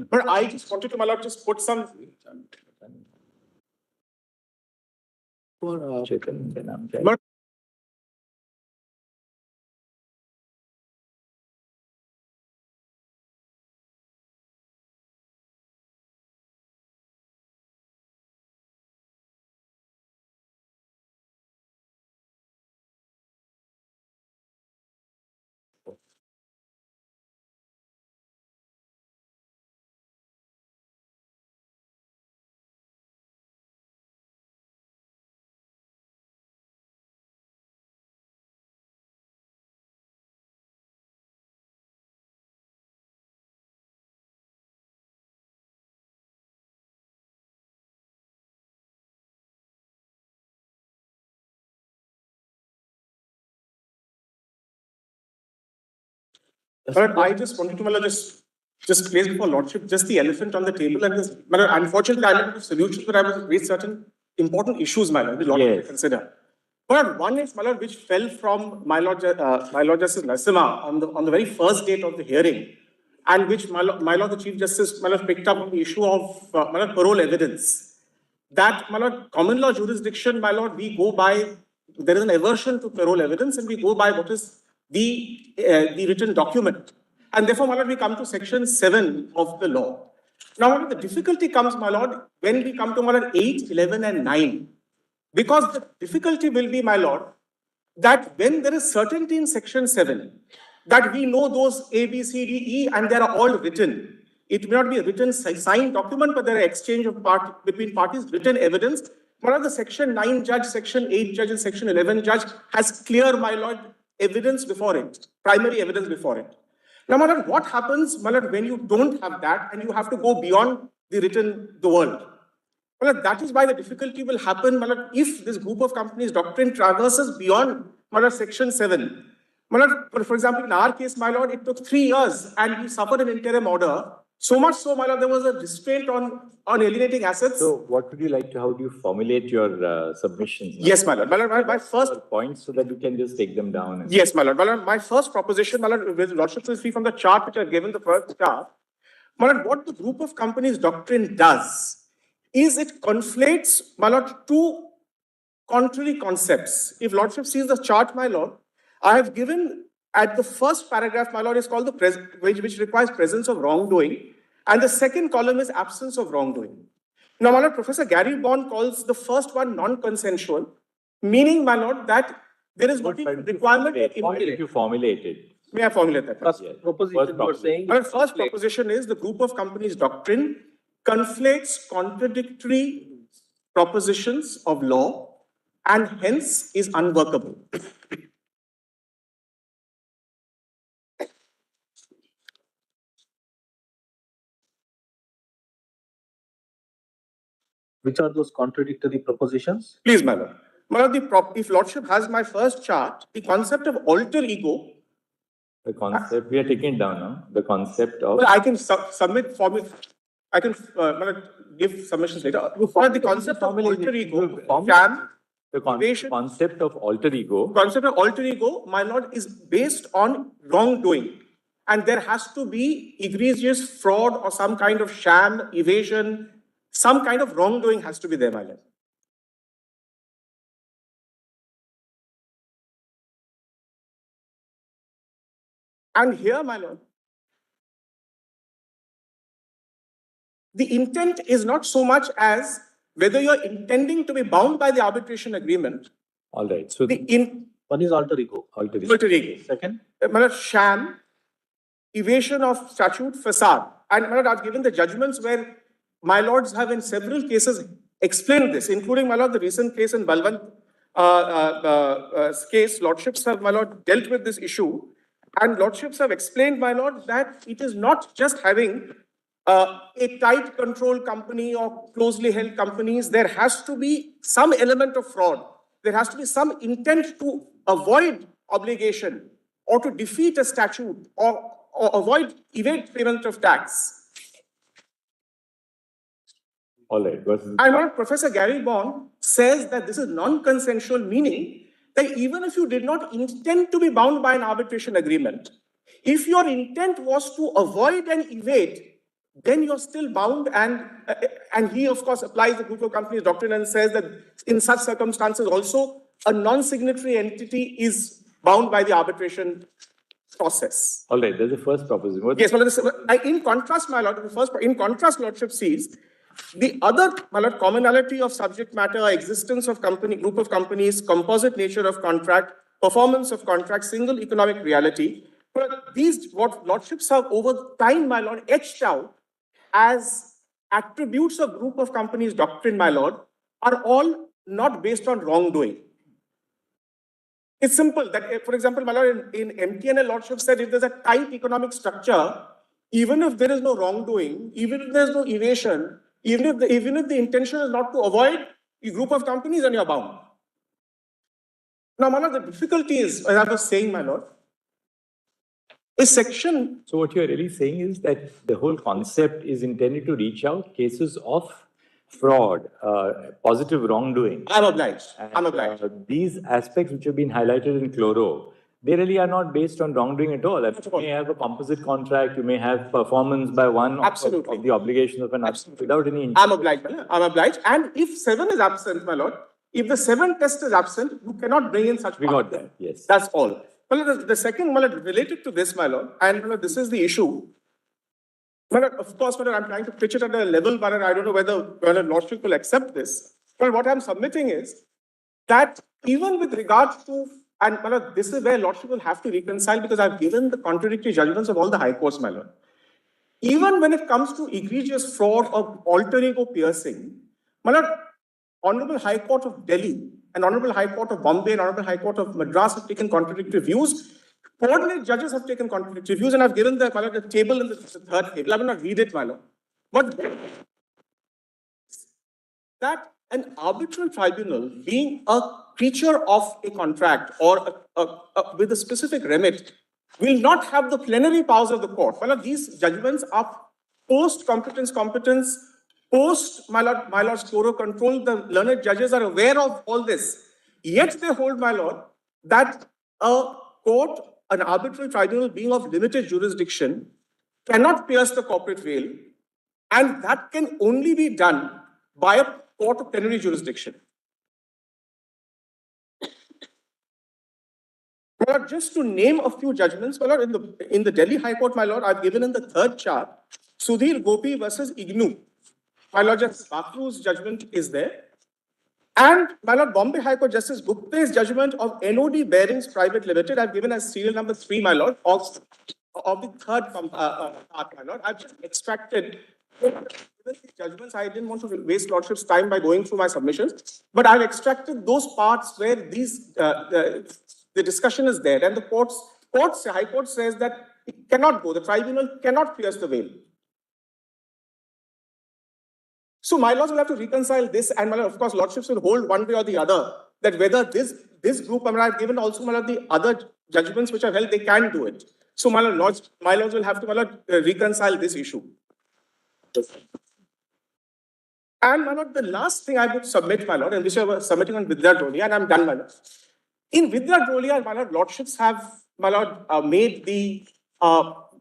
But I just wanted to, my Lord, just put some. But I just wanted to just place before Lordship just the elephant on the table, and this, unfortunately, I don't have solutions, but I was raised certain important issues, my Lord, the Lordship to consider. But one is, my Lord, which fell from my Lord Justice Narasimha on the very first date of the hearing, and which my Lord the Chief Justice picked up on the issue of parole evidence. That, my Lord, common law jurisdiction, my Lord, we go by, there is an aversion to parole evidence, and we go by what is the written document. And therefore, my Lord, we come to section 7 of the law. Now, the difficulty comes, my Lord, when we come to, my Lord, 8, 11, and 9. Because the difficulty will be, my Lord, that when there is certainty in section 7, that we know those A, B, C, D, E, and they are all written. It may not be a written signed document, but there are exchange of between parties, written evidence. My Lord, the section 9 judge, section 8 judge, and section 11 judge has clear, my Lord, evidence before it, primary evidence before it. Now, my Lord, what happens, my Lord, when you don't have that and you have to go beyond the world? My Lord, that is why the difficulty will happen, my Lord, if this group of companies doctrine traverses beyond, my Lord, section 7. My Lord, for example, in our case, my Lord, it took 3 years and we suffered an interim order. So much so, my Lord, there was a restraint on alienating assets. So, what would you like to, how do you formulate your submissions? Yes, my Lord. My first points so that you can just take them down. Yes, my Lord. My first proposition, my Lord, with Lordship will see from the chart which I have given, the first chart. My Lord, what the group of companies doctrine does is it conflates, my lord, two contrary concepts. If Lordship sees the chart, my lord, I have given at the first paragraph, my lord, is called the which requires presence of wrongdoing, and the second column is absence of wrongdoing. Now, my lord, Professor Gary Bond calls the first one non-consensual, meaning, my lord, that there is no requirement. If you formulate it. May I formulate that? First proposition you were saying. My first proposition is the group of companies doctrine conflates contradictory propositions of law and hence is unworkable. Which are those contradictory propositions? Please, my lord. My lord, if Lordship has my first chart, the concept of alter ego. The concept, we are taking it down now. The concept of. Well, I can submit for me. I can give submissions later. The concept of alter ego, the concept of alter ego. Concept of alter ego, my lord, is based on wrongdoing. And there has to be egregious fraud or some kind of sham, evasion, some kind of wrongdoing has to be there, my lord. And here, my lord, the intent is not so much as whether you're intending to be bound by the arbitration agreement. All right. So one is alter ego. Alter ego. Second, sham, evasion of statute, facade. And my lord, I've given the judgments where my lords have in several cases explained this, including, my lord, the recent case in Balwant case. Lordships have, my lord, dealt with this issue. And lordships have explained, my lord, that it is not just having a tight control company or closely held companies. There has to be some element of fraud. There has to be some intent to avoid obligation or to defeat a statute or evade payment of tax. All right. And Professor Gary Bond says that this is non-consensual, meaning that even if you did not intend to be bound by an arbitration agreement, if your intent was to avoid and evade, then you're still bound. And he, of course, applies the group of companies doctrine and says that in such circumstances also, a non-signatory entity is bound by the arbitration process. All right, there's the first proposition. Yes, well, in contrast, my lord, Lordship sees the other, my lord, commonality of subject matter, existence of group of companies, composite nature of contract, performance of contract, single economic reality. But these, what lordships have over time, my lord, etched out as attributes of group of companies doctrine, my lord, are all not based on wrongdoing. It's simple that, for example, my lord, in MTNL, lordship said if there's a tight economic structure, even if there is no wrongdoing, even if there's no evasion, even if the intention is not to avoid a group of companies, then you're bound. Now, my lord, the difficulty is, as I was saying, my lord, a section. So what you're really saying is that the whole concept is intended to reach out cases of fraud, positive wrongdoing. I'm obliged. These aspects which have been highlighted in Chloro, they really are not based on wrongdoing at all. You may have a composite contract, you may have performance by one of the obligations of an absent without any intent. I'm obliged. And if 7 is absent, my lord, if the 7 test is absent, you cannot bring in such. We got that, yes. That's all. Well, the second, my lord, related to this, my lord, and my lord, this is the issue. My lord, of course, my lord, I'm trying to pitch it at a level, my lord, I don't know whether lordship will accept this. But what I'm submitting is that even with regard to, and my lord, this is where lordship will have to reconcile because I've given the contradictory judgments of all the high courts, my lord. Even when it comes to egregious fraud or alter ego piercing, my lord, Honorable High Court of Delhi and Honorable High Court of Bombay and Honorable High Court of Madras have taken contradictory views. Coordinate judges have taken contradictory views, and I've given the table in the third table. I will not read it, my lord. But that an arbitral tribunal, being a creature of a contract or with a specific remit, will not have the plenary powers of the court. One of these judgments are post-competence, post, my lord's Chloro control. The learned judges are aware of all this. Yet they hold, my lord, that a court, an arbitral tribunal being of limited jurisdiction, cannot pierce the corporate veil, and that can only be done by a court of plenary jurisdiction. My lord, just to name a few judgments, my lord, in the Delhi High Court, my lord, I've given in the third chart, Sudhir Gopi versus IGNOU. My lord, Justice Bakru's judgment is there. And my lord, Bombay High Court Justice Gupta's judgment of NOD Bearings Private Limited, I've given as serial number 3, my lord, of the third part, my lord. I've just extracted given these judgments. I didn't want to waste lordship's time by going through my submissions, but I've extracted those parts where these the discussion is there, and the High Court says that it cannot go. The tribunal cannot pierce the veil. So my lords will have to reconcile this, and my lord, of course, lordships will hold one way or the other that whether this group, I mean, I've given also my lord, the other judgments which are held, they can do it. So my lords will have to, my lord, reconcile this issue. And my lord, the last thing I would submit, my lord, and which I was submitting on Vidya Dolia, and I'm done, my lord. In Vidya Dolia, my lord, lordships have, my lord, made the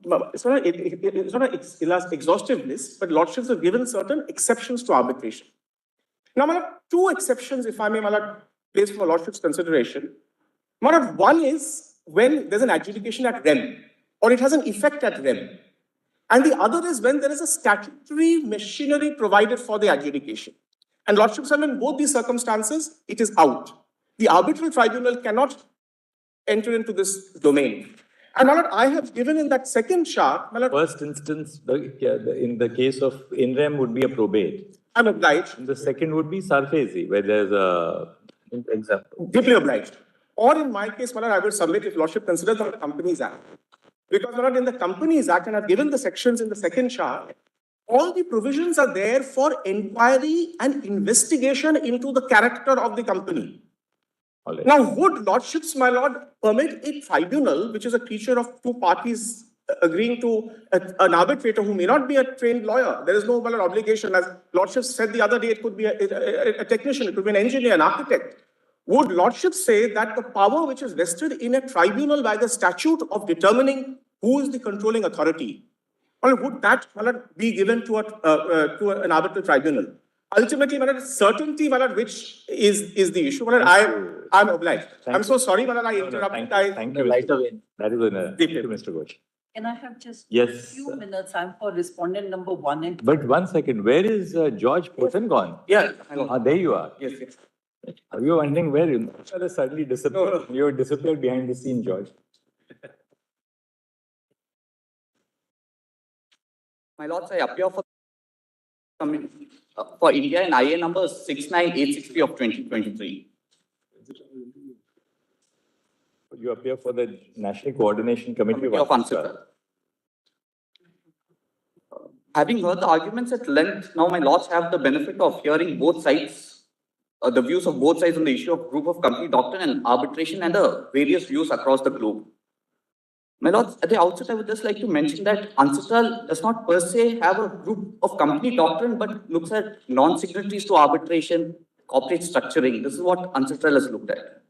it's not an exhaustive list, but lordships have given certain exceptions to arbitration. Now, my lord, two exceptions, if I may, my lord, place for lordship's consideration. My lord, one is when there's an adjudication at rem, or it has an effect at rem. And the other is when there is a statutory machinery provided for the adjudication. And lordships have in both these circumstances, it is out. The arbitral tribunal cannot enter into this domain. And my lord, I have given in that second chart, my lord, First instance, in the case of in rem would be a probate. I'm obliged. And the second would be surface, where there's a example. Deeply obliged. Or in my case, my lord, I would submit if lordship considers the Companies Act. Because my lord, in the Companies Act, and I've given the sections in the second chart, all the provisions are there for inquiry and investigation into the character of the company. Right. Now, would lordships, my lord, permit a tribunal, which is a creature of two parties agreeing to an arbitrator who may not be a trained lawyer? There is no, my lord, obligation. As lordships said the other day, it could be a technician, it could be an engineer, an architect. Would lordships say that the power which is vested in a tribunal by the statute of determining who is the controlling authority, well, would that, my lord, be given to an arbitral tribunal? Ultimately, my lord, certainty, my lord, which is the issue. My lord, I'm obliged. I'm so sorry, my lord, I interrupted. Thank you. Right away. That is enough. Thank you, Mr. Ghosh. Can I have just Yes. a few minutes? I'm for respondent number 1 and 2. But 1 second, where is George Potan gone? Yeah. There you are. Yes, yes. Are you wondering where you suddenly disappeared? No. You disappeared behind the scene, George. My lords, I appear for India in IA number 69863 of 2023. You appear for the National Coordination Committee of UNCITRAL. Having heard the arguments at length, now my lords have the benefit of hearing both sides, the views of both sides on the issue of group of company doctrine and arbitration and the various views across the globe. My lords, at the outset, I would just like to mention that UNCITRAL does not per se have a group of company doctrine, but looks at non-signatories to arbitration, corporate structuring. This is what UNCITRAL has looked at.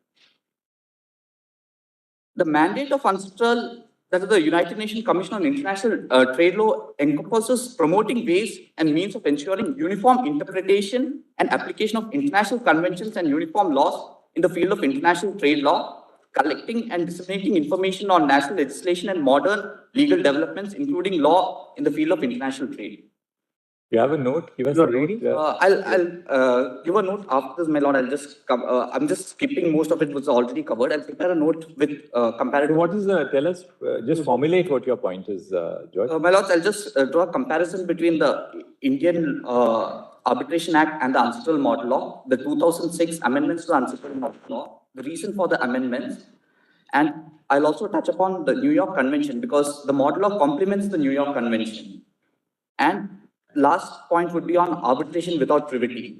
The mandate of UNCITRAL, that is the United Nations Commission on International Trade Law, encompasses promoting ways and means of ensuring uniform interpretation and application of international conventions and uniform laws in the field of international trade law, collecting and disseminating information on national legislation and modern legal developments, including law in the field of international trade. You have a note? Give us a note. I'll give a note after this, my lord. I'm just skipping most of it, was already covered. I'll prepare a note with comparative. What is tell us, just formulate what your point is, George. My lords, I'll just draw a comparison between the Indian Arbitration Act and the UNCITRAL model law, the 2006 amendments to the UNCITRAL model law, the reason for the amendments, and I'll also touch upon the New York Convention because the model law complements the New York Convention. And last point would be on arbitration without privity.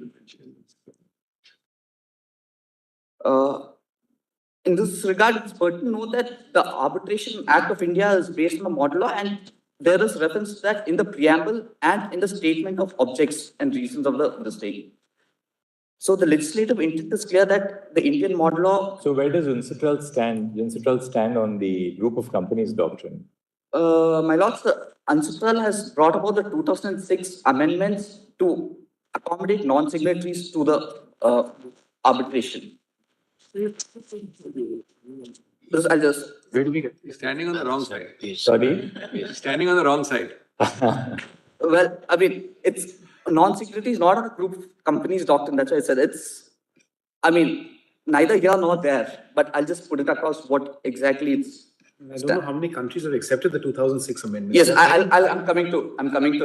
In this regard, it's pertinent to note that the Arbitration Act of India is based on the model law, and there is reference to that in the preamble and in the statement of objects and reasons of the state. So the legislative intent is clear that the Indian model law. So where does UNCITRAL stand? UNCITRAL stand on the group of companies doctrine? My lords, the UNCITRAL has brought about the 2006 amendments to accommodate non-signatories to the arbitration. This I'll just. Where do we get? Standing on the wrong side. Sorry? Standing on the wrong side. Well, I mean, it's non-signatory is not on a group company's doctrine. That's why I said it's. I mean, neither here nor there. But I'll just put it across what exactly it's. I don't know how many countries have accepted the 2006 amendment. Yes, I'm coming to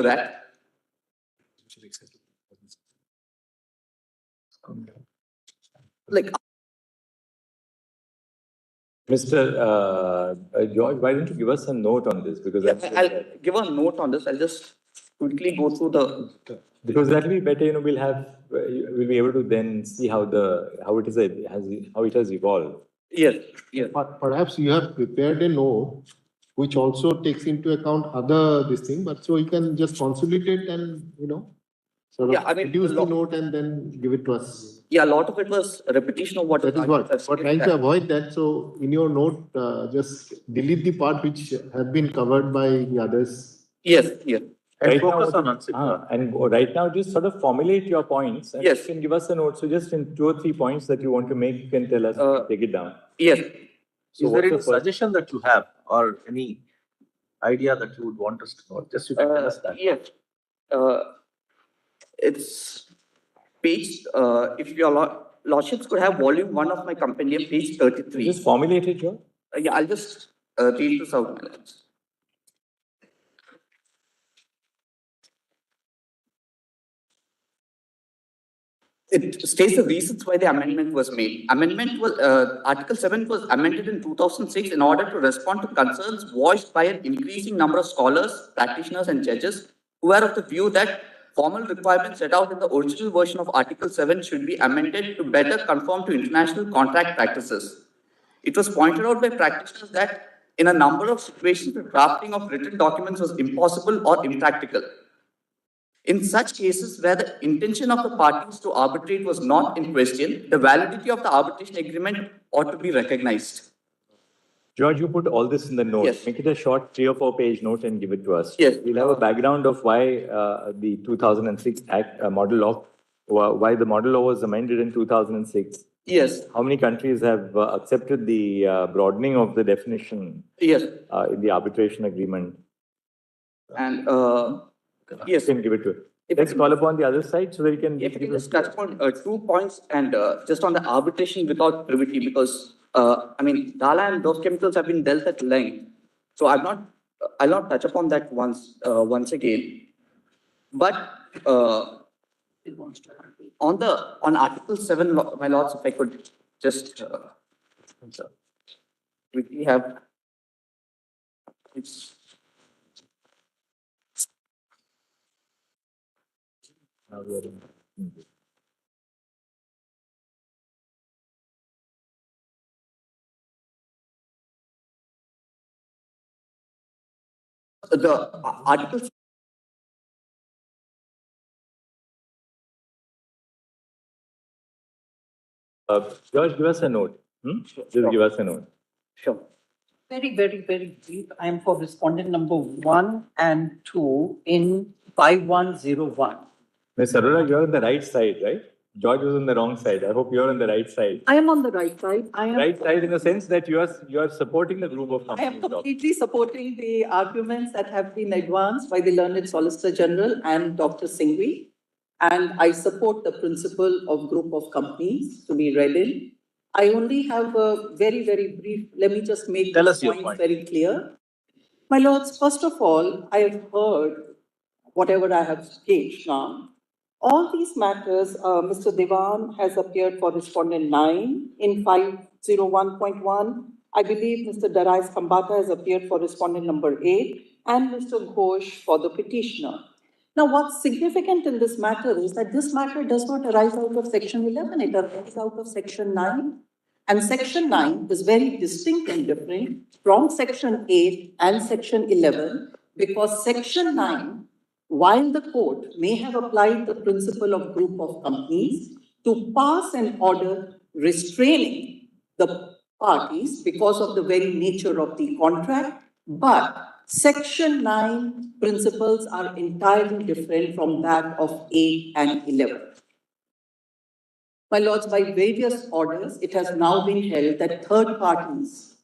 that. Like. Mr. George, why don't you give us a note on this? Because I'll give a note on this. I'll just quickly go through the. Because that will be better. We'll be able to then see how it has evolved. Yes, yes. Perhaps you have prepared a note which also takes into account other this thing, but so you can just consolidate and sort of reduce the note and then give it to us. Yeah, a lot of it was a repetition of what. That is what we're trying to avoid that. So in your note, just delete the part which have been covered by the others. Yes, yes. And focus on and right now, just sort of formulate your points. And yes. You can give us a note. So just in 2 or 3 points that you want to make, you can tell us. Take it down. Yes. So is there any suggestion that you have or any idea that you would want us to know? Just you can tell us that. Yes. It's page. If your lordships could have volume 1 of my compendium, page 33. Just formulate it, Joe. Yeah, I'll just read this out. It states the reasons why the amendment was made. Article 7 was amended in 2006 in order to respond to concerns voiced by an increasing number of scholars, practitioners, and judges who are of the view that formal requirements set out in the original version of Article 7 should be amended to better conform to international contract practices. It was pointed out by practitioners that in a number of situations, the drafting of written documents was impossible or impractical. In such cases where the intention of the parties to arbitrate was not in question, the validity of the arbitration agreement ought to be recognized. George, you put all this in the note. Yes. Make it a short 3 or 4 page note and give it to us. Yes. We'll have a background of why the 2006 Act model law, why the model law was amended in 2006. Yes. How many countries have accepted the broadening of the definition yes. In the arbitration agreement? And yes. You can give it to it. Let's call upon the other side so that you can. If you can just touch upon 2 points and just on the arbitration without privity, because I mean, Dala and those chemicals have been dealt at length. So I'll not touch upon that once again. But on Article 7, my lords, if I could just quickly have it's. The article. George, give us a note. Just give us a note. Sure. Very, very, very brief. I am for respondent number 1 and 2 in 5101. Ms. Arora, you're on the right side, right? George was on the wrong side. I hope you're on the right side. I am on the right side. I am right side in the sense that you are supporting the group of companies. I am completely supporting the arguments that have been advanced by the learned Solicitor General and Dr. Singhvi. And I support the principle of group of companies to be read in. I only have a very, very brief, let me just make the points very clear. My lords, first of all, I have heard whatever I have gauged now. All these matters, Mr. Devan has appeared for respondent 9 in 501.1. I believe Mr. Darais Kambata has appeared for respondent number 8 and Mr. Ghosh for the petitioner. Now, what's significant in this matter is that this matter does not arise out of Section 11, it arises out of Section 9. And Section 9 is very distinct and different from Section 8 and Section 11 because Section 9, while the court may have applied the principle of group of companies to pass an order restraining the parties because of the very nature of the contract, but Section 9 principles are entirely different from that of 8 and 11. My lords, by various orders, it has now been held that third parties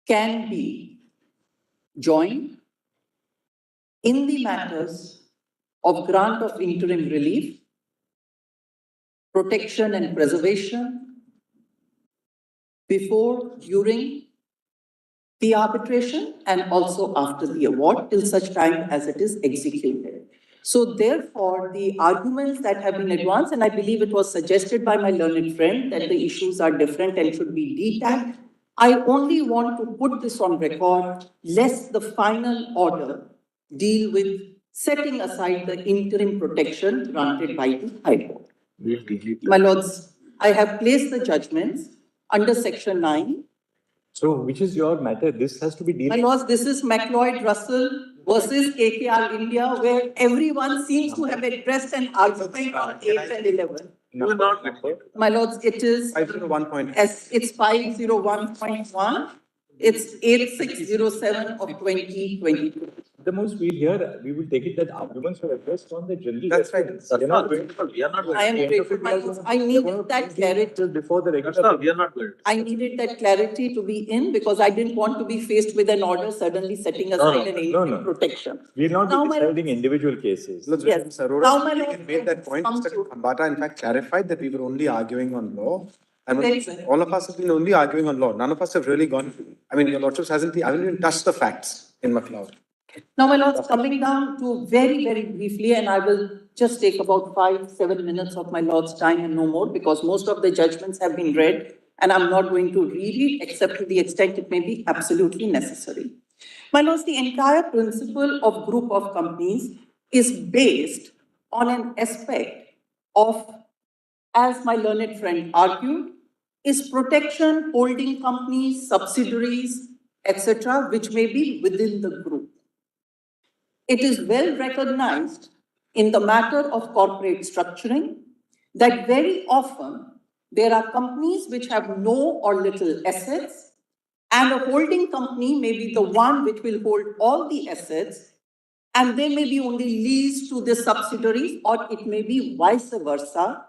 can be joined in the matters of grant of interim relief, protection and preservation, before, during the arbitration, and also after the award, till such time as it is executed. So therefore, the arguments that have been advanced, and I believe it was suggested by my learned friend that the issues are different and should be detailed, I only want to put this on record, lest the final order deal with setting aside the interim protection granted by the High Court. My lords, I have placed the judgments under Section 9. So which is your matter? This has to be dealt. My lords, this is McLeod Russell versus KKR India, where everyone seems to have addressed an argument on 8 and 11. No. My lords, it is 501.1. it's 501.1. It's 8607 of 2022. The most we hear, we will take it that arguments were addressed on the general. That's right. reference. You're not going to- We are not going I am to. grateful. My lords, I needed that clarity. Just before the That's regular. all, we are not going to. I needed that clarity to be in because I didn't want to be faced with an order suddenly setting aside an no. interim protection. We're not Now, my deciding individual cases. Look, Yes. Mr. Arora, Now, my you lord, made that point. comes Mr. to- Ambata, in fact, clarified that we were only arguing on law. And Very well. all of us have been only arguing on law. None of us have really gone, I mean, your lordships haven't even touched the facts in McLeod. Now, my lords, coming down to very, very briefly, and I will just take about 5-7 minutes of my lord's time and no more, because most of the judgments have been read, and I'm not going to read it except to the extent it may be absolutely necessary. My lords, the entire principle of group of companies is based on an aspect of, as my learned friend argued, is protection holding companies, subsidiaries, etc., which may be within the group. It is well recognized in the matter of corporate structuring that very often there are companies which have no or little assets, and a holding company may be the one which will hold all the assets, and they may be only leased to the subsidiaries, or it may be vice versa,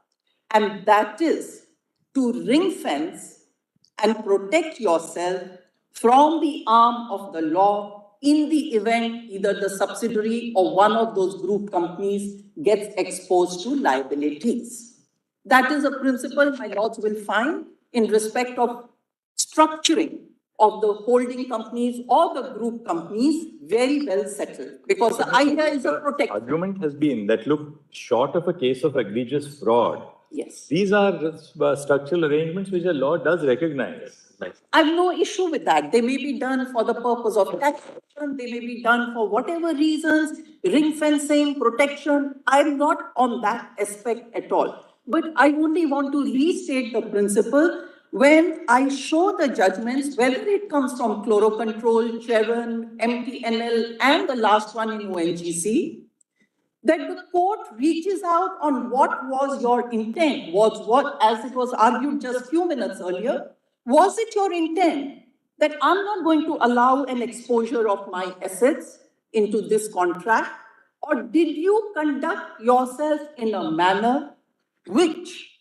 and that is to ring fence and protect yourself from the arm of the law in the event either the subsidiary or one of those group companies gets exposed to liabilities. That is a principle my lords will find in respect of structuring of the holding companies or the group companies very well settled, because the idea is a protection. Argument has been that, look, short of a case of egregious fraud, Yes. these are structural arrangements which the law does recognize. I have no issue with that. They may be done for the purpose of taxation, they may be done for whatever reasons, ring fencing, protection. I'm not on that aspect at all. But I only want to restate the principle when I show the judgments, whether it comes from Chlorocontrol, Chevron, MTNL, and the last one in ONGC, that the court reaches out on what was your intent, was what, as it was argued just a few minutes earlier, was it your intent that I'm not going to allow an exposure of my assets into this contract, or did you conduct yourself in a manner which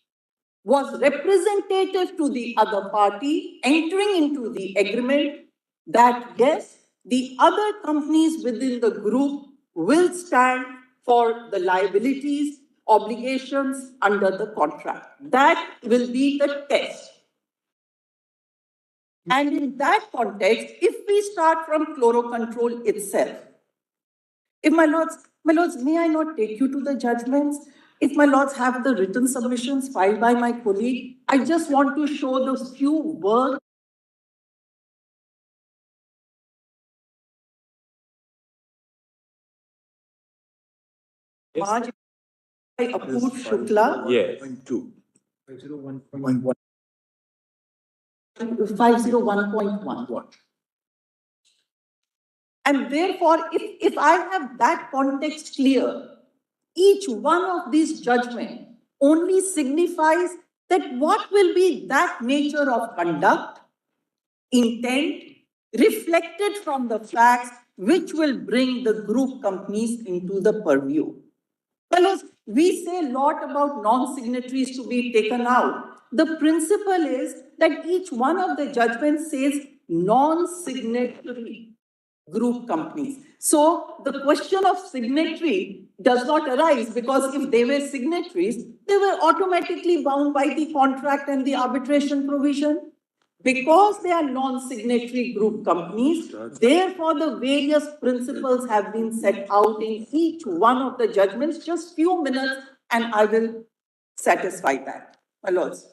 was representative to the other party entering into the agreement that yes, the other companies within the group will stand for the liabilities, obligations under the contract. That will be the test. And in that context, if we start from Chlorocontrol itself, if my lords, may I not take you to the judgments? If my lords have the written submissions filed by my colleague, I just want to show those few words. March by Apur Shukla. Yes. 501.1. And therefore, if I have that context clear, each one of these judgments only signifies that what will be that nature of conduct, intent, reflected from the facts, which will bring the group companies into the purview. Fellows, we say a lot about non-signatories to be taken out. The principle is that each one of the judgments says non-signatory group companies. So the question of signatory does not arise, because if they were signatories, they were automatically bound by the contract and the arbitration provision. Because they are non-signatory group companies, therefore the various principles have been set out in each one of the judgments. Just few minutes and I will satisfy that. My lords.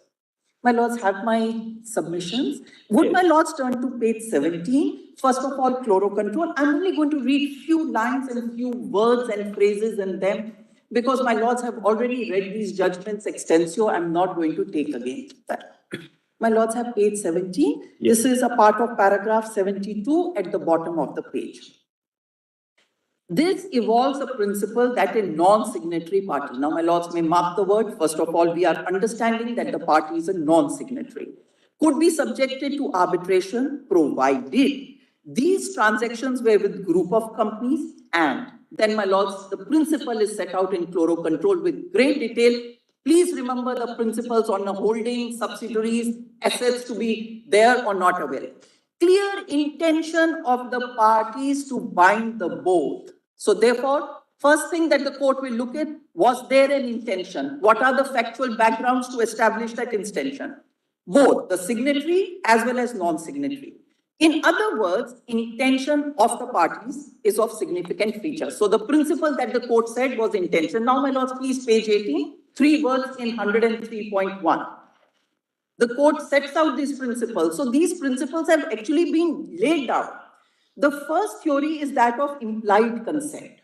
My lords, have my submissions. Would my lords turn to page 17? First of all, chloro-control. I'm only going to read few lines and few words and phrases in them, because my lords have already read these judgments extensio. I'm not going to take again that. My lords, have page 17. Yes. This is a part of paragraph 72 at the bottom of the page. This evolves a principle that a non-signatory party, now my lords may mark the word, first of all, we are understanding that the party is a non-signatory, could be subjected to arbitration provided these transactions were with group of companies, and then my lords, the principle is set out in chloro-control with great detail. Please remember the principles on the holding, subsidiaries, assets to be there or not available. Clear intention of the parties to bind the both. So therefore, first thing that the court will look at, was there an intention? What are the factual backgrounds to establish that intention? Both the signatory as well as non-signatory. In other words, intention of the parties is of significant feature. So the principle that the court said was intention. Now, my lords, please, page 18, 3 words in 103.1. The court sets out these principles. So these principles have actually been laid down. The first theory is that of implied consent.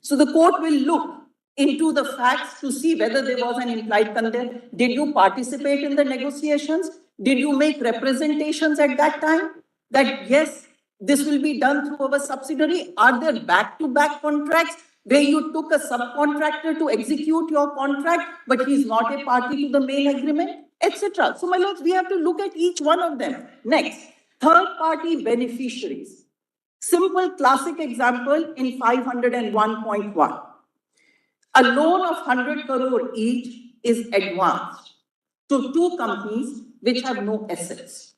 So the court will look into the facts to see whether there was an implied consent. Did you participate in the negotiations? Did you make representations at that time that yes, this will be done through our subsidiary? Are there back-to-back contracts where you took a subcontractor to execute your contract, but he's not a party to the main agreement, etc.? So my lords, we have to look at each one of them. Next, third-party beneficiaries. Simple classic example in 501.1. A loan of 100 crore each is advanced to two companies which have no assets.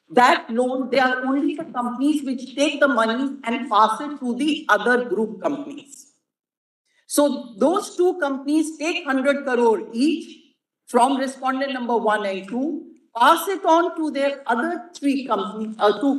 That loan, they are only the companies which take the money and pass it to the other group companies. So those two companies take 100 crore each from respondent number 1 and 2, pass it on to their other two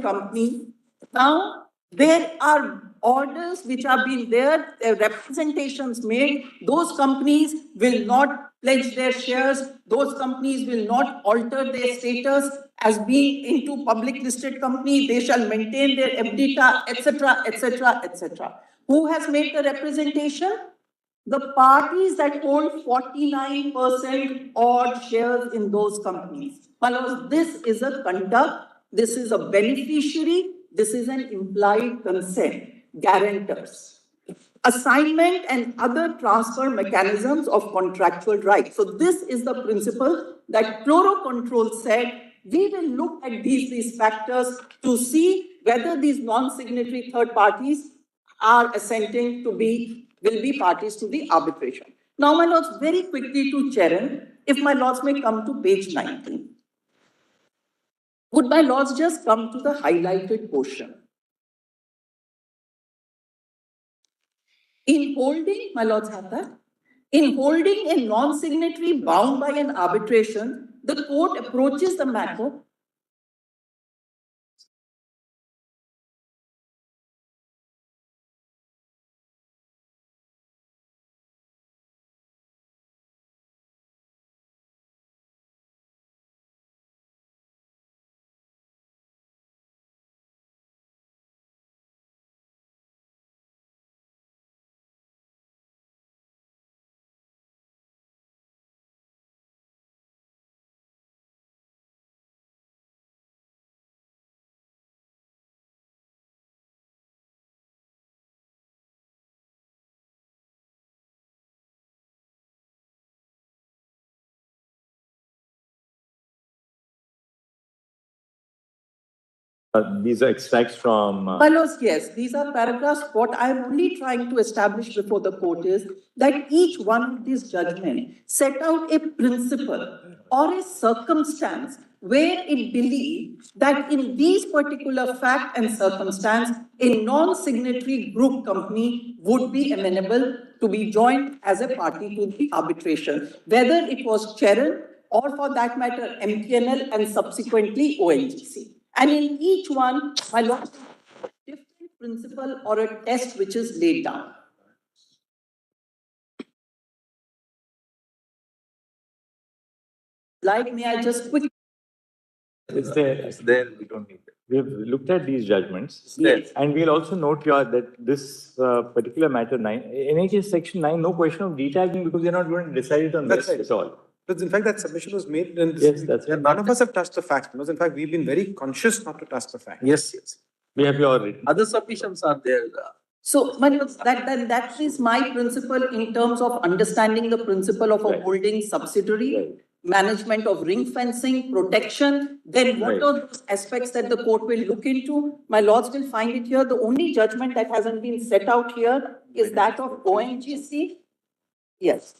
companies. Now, there are orders which have been there, representations made. Those companies will not pledge their shares. Those companies will not alter their status as being into public listed company. They shall maintain their EBITDA, etc., etc., etc. Who has made the representation? The parties that hold 49% odd shares in those companies. Because this is a conduct, this is a beneficiary, this is an implied consent, guarantors. Assignment and other transfer mechanisms of contractual rights. So this is the principle that chloro-control said, we will look at these factors to see whether these non-signatory third parties are assenting to will be parties to the arbitration. Now, my lords, very quickly to Charan, if my lords may come to page 19. Would my lords just come to the highlighted portion? In holding, my lords have that. In holding a non-signatory bound by an arbitration, the court approaches the matter These are extracts from. My lords, yes, these are paragraphs. What I am only trying to establish before the court is that each one of these judgments set out a principle or a circumstance where it believed that in these particular fact and circumstance, a non-signatory group company would be amenable to be joined as a party to the arbitration, whether it was Cheran or for that matter MTNL and subsequently ONGC. And in each one, my lord, different principle or a test which is laid down. Like, may I just quickly? It's there. We don't need it. We have looked at these judgments. Yes. And we'll also note here that this particular matter 9, NHS section 9, no question of detagging because they're not going to decide it on That's this right. at all. But in fact, that submission was made and Yes, that's right. none of us have touched the facts. Because in fact, we've been very conscious not to touch the facts. Yes, yes. We have your written. Other submissions are there. So, my lords, that is my principle in terms of understanding the principle of a Right. holding subsidiary, Right. management of ring fencing, protection. Then what Right. are those aspects that the court will look into? My lords will find it here. The only judgment that hasn't been set out here is that of ONGC. Yes,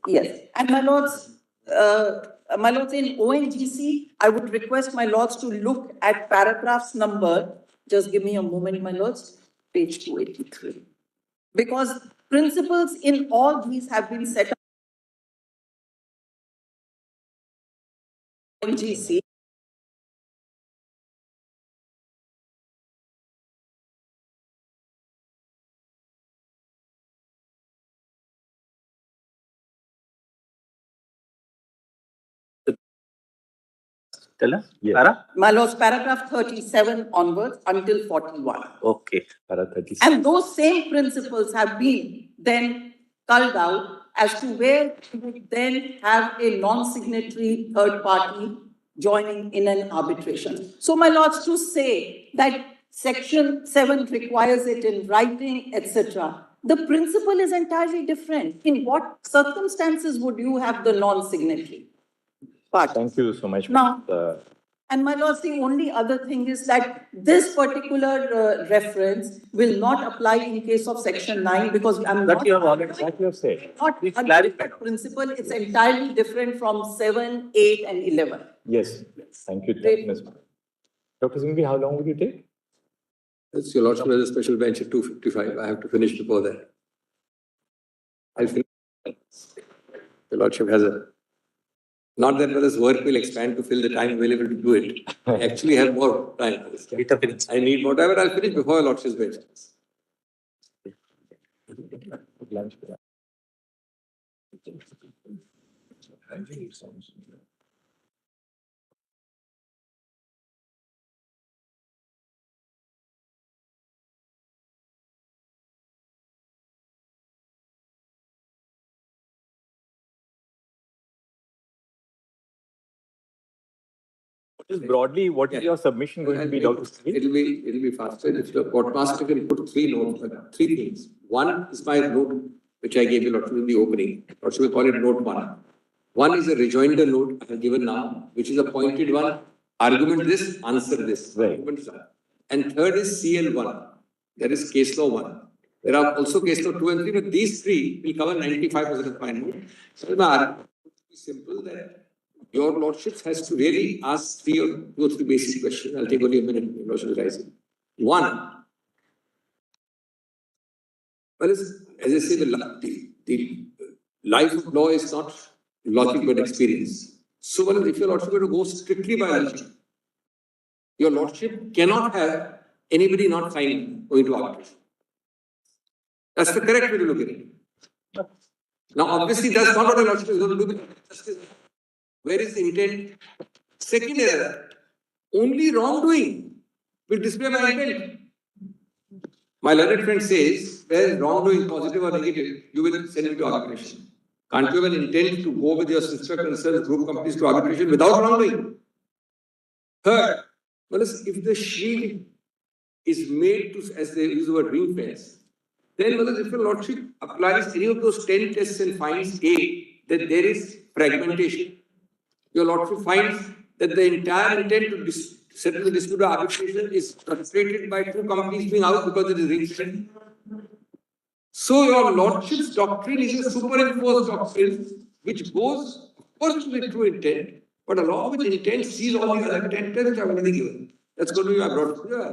yes. And my lords, in ONGC, I would request my lords to look at paragraphs number, just give me a moment, my lords, page 283. Because principles in all these have been set up. ONGC. Tell us. Yes. Para? My lords, paragraph 37 onwards until 41. Okay. Para 36. And those same principles have been then culled out as to where you would then have a non-signatory third party joining in an arbitration. So, my lords, to say that Section 7 requires it in writing, etc., the principle is entirely different. In what circumstances would you have the non-signatory party? Thank you so much. Now, for and my lords, the only other thing is that this particular reference will not apply in case of Section 9 because I'm That not. you have already what you have said. Not Please under clarify. that principle, it's entirely different from 7, 8, and 11. Yes. Thank you. Great. Ms. Dr. Singhvi, how long will you take? It's your lordship has a special bench at 2:55. I have to finish before that. I'll finish. Your lordship has a, not that this work will expand to fill the time available to do it. I actually have more time. I need more time, but I'll finish before your lordship's bench. Lunch. Just broadly, what is your submission going to be, Dr. Singhvi? It'll be faster if the courtmaster can put three notes, three things. One is my note, which I gave you lordship in the opening. Lordship will call it note 1. One is a rejoinder note I have given now, which is a pointed one. Argument this, answer this. Right. Argument that. And third is CL1. There is case law 1. There are also case law 2 and 3, but these three will cover 95% of my note. So my argument is simple that your lordships has to really ask two or three basic questions. I'll take only a minute, your lordship is rising. One, well, as I say, the life of law is not logic but experience. So, well, if your lordship were to go strictly by logic, your lordship cannot have anybody not fine going to arbitration. That's the correct way to look at it. Now, obviously, that's not what a lordship is going to do with justice. Where is the intent? Second error, only wrongdoing will display my intent. My learned friend says, where is wrongdoing positive or negative, you will send me to arbitration. Can't you have an intent to go with your sister concerns, group companies to arbitration without wrongdoing? Third, well, if the shield is made to, as they use the word ring fence, then whether if your lordship applies any of those 10 tests and finds A, that there is fragmentation, your lordship finds that the entire intent to settle the dispute or arbitration is frustrated by two companies being out because it is ring-fenced. So your lordship's doctrine is a superimposed doctrine which goes, of course, to the true intent, but along with intent sees all the other intent tests which are already given. That's going to be my broad. Yeah.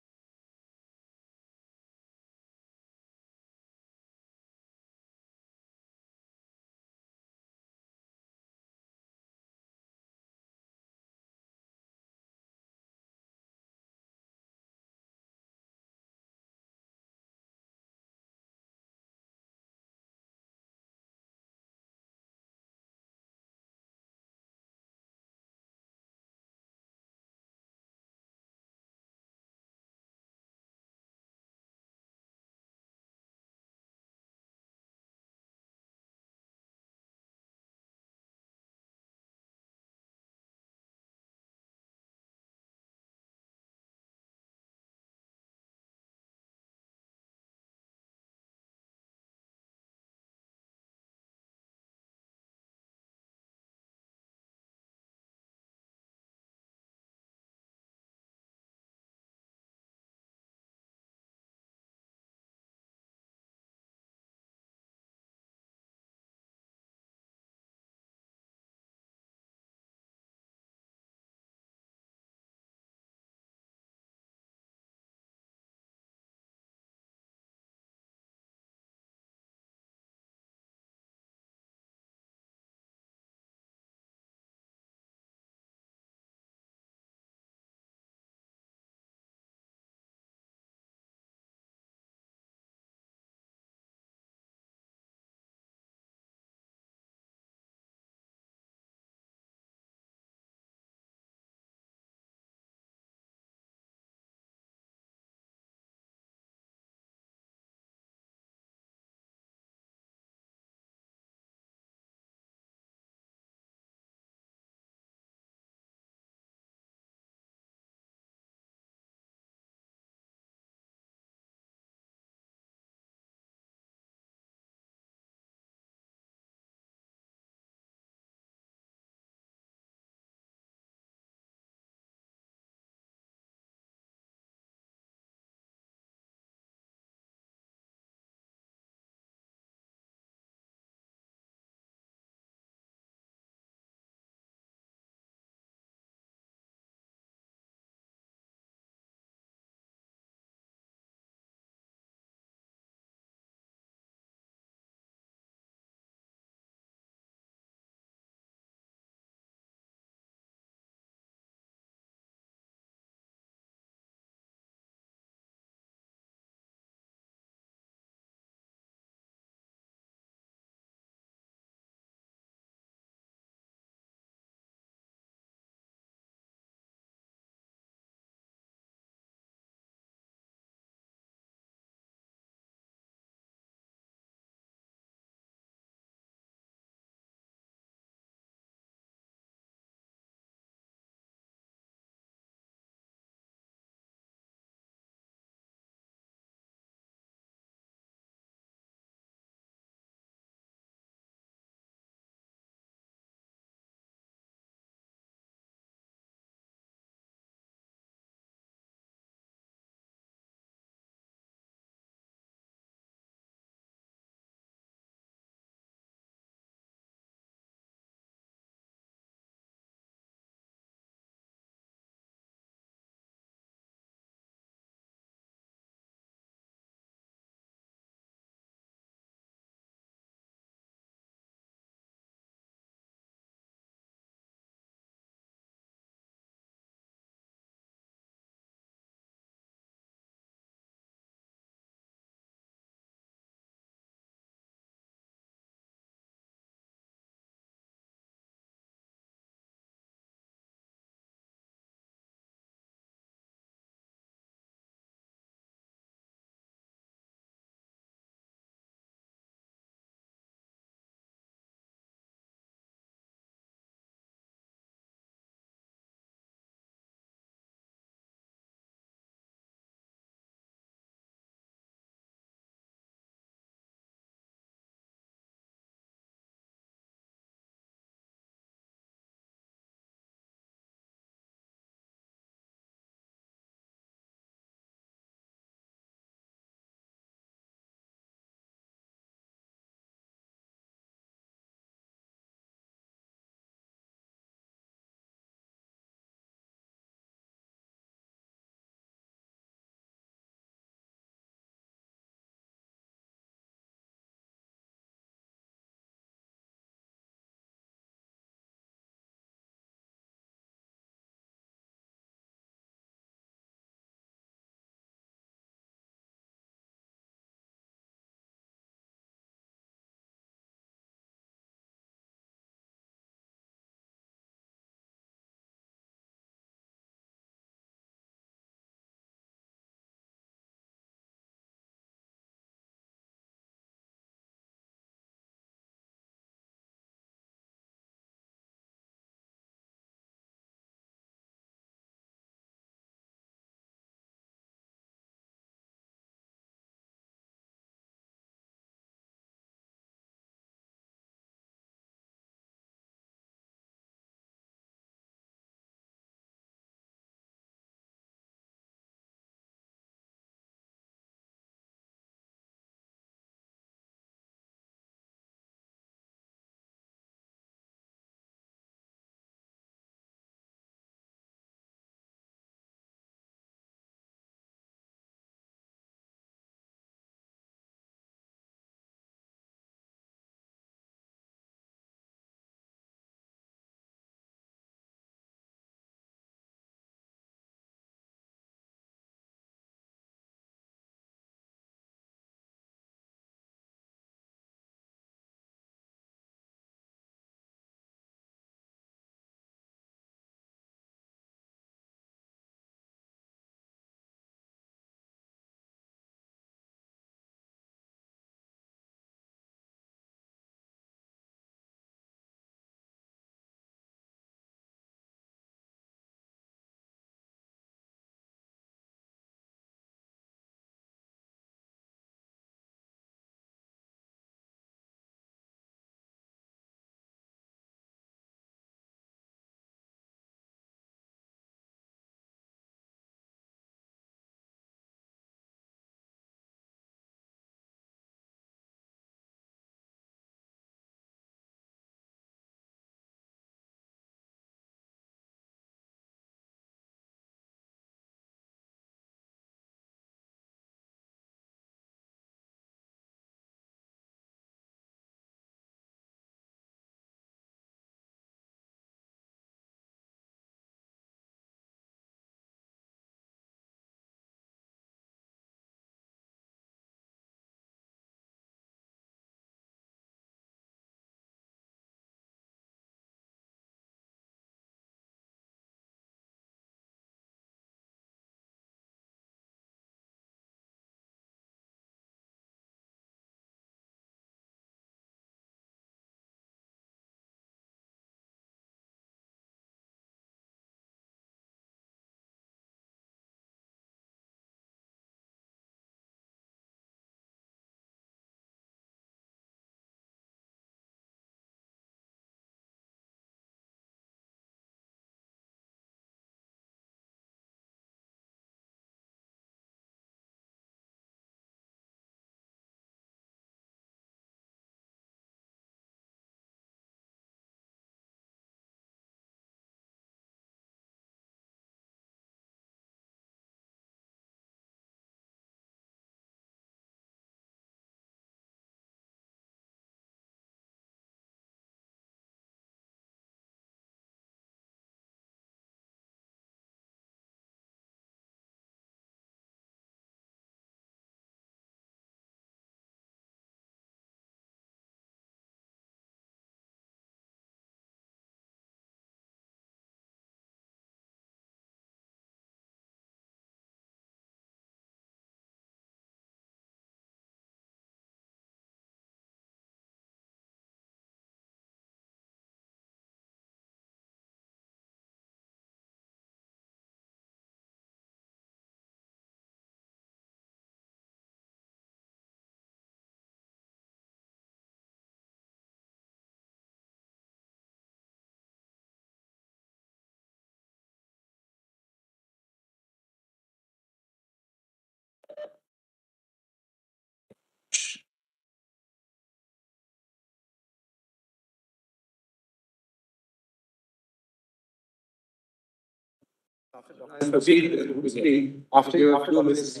I'll proceed quickly. After a few minutes.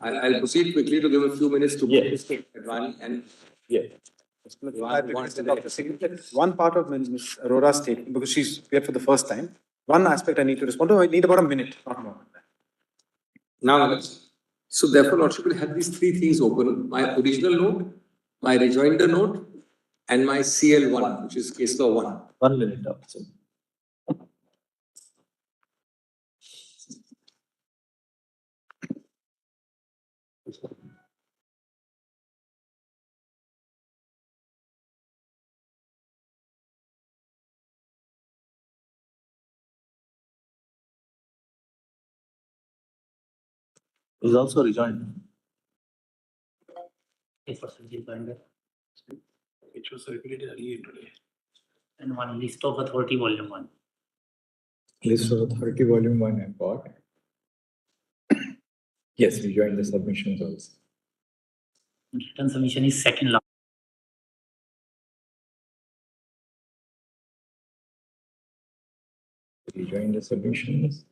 I'll proceed quickly to give a few minutes to Advani and One part of Ms. Arora's statement, because she's here for the first time, one aspect I need to respond to, I need about a minute, not more. now, so therefore, Lordship will have these three things open: my original note, my rejoinder note, and my CL1, which is case law 1. 1 minute, officer. Is also rejoined. Which was circulated earlier today. And one list of authority volume 1. List of authority volume 1 I got. Yes, we joined the submissions also. Written submission is second last. We joined the submissions.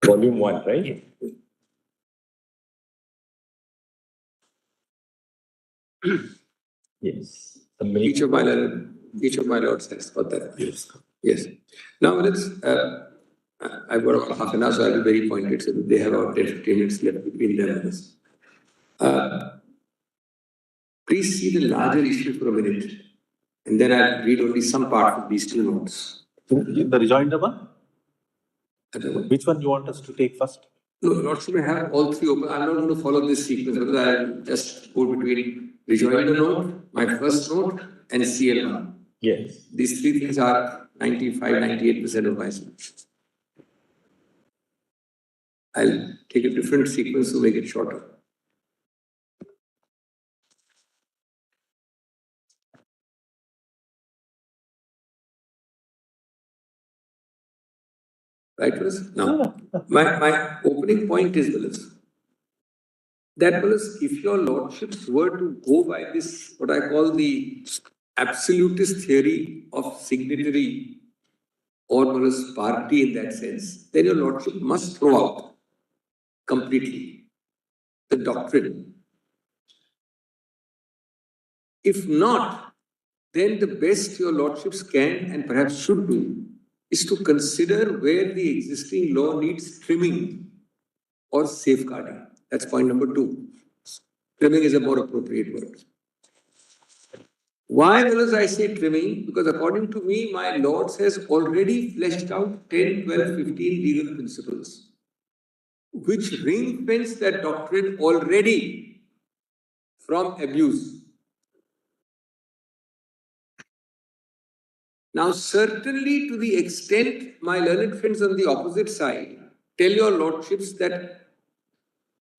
Volume 1, right? Yes. Each of my lords has got that. Yes. Yes. Now let's. I've got about half an hour, so I'll be very pointed. So they have about 10-15 minutes left between them. Please see the larger issue for a minute, and then I'll read only some part of these two notes. The rejoinder one? Which one you want us to take first? No, Lordship may have all three open. I'm not going to follow this sequence, because I'll just go between rejoinder note, my first note, and CL1. Yes. These three things are 95-98% of my solutions. I'll take a different sequence to make it shorter. Right, Willis? Now, my opening point is, Willis, that Willis, if your lordships were to go by this, what I call the absolutist theory of signatory or Willis party in that sense, then your lordship must throw out completely the doctrine. If not, then the best your lordships can and perhaps should do is to consider where the existing law needs trimming or safeguarding. That's point number 2. Trimming is a more appropriate word. Why will I say trimming? Because according to me, my lords has already fleshed out 10, 12, 15 legal principles, which ring fence that doctrine already from abuse. Now, certainly to the extent my learned friends on the opposite side tell your lordships that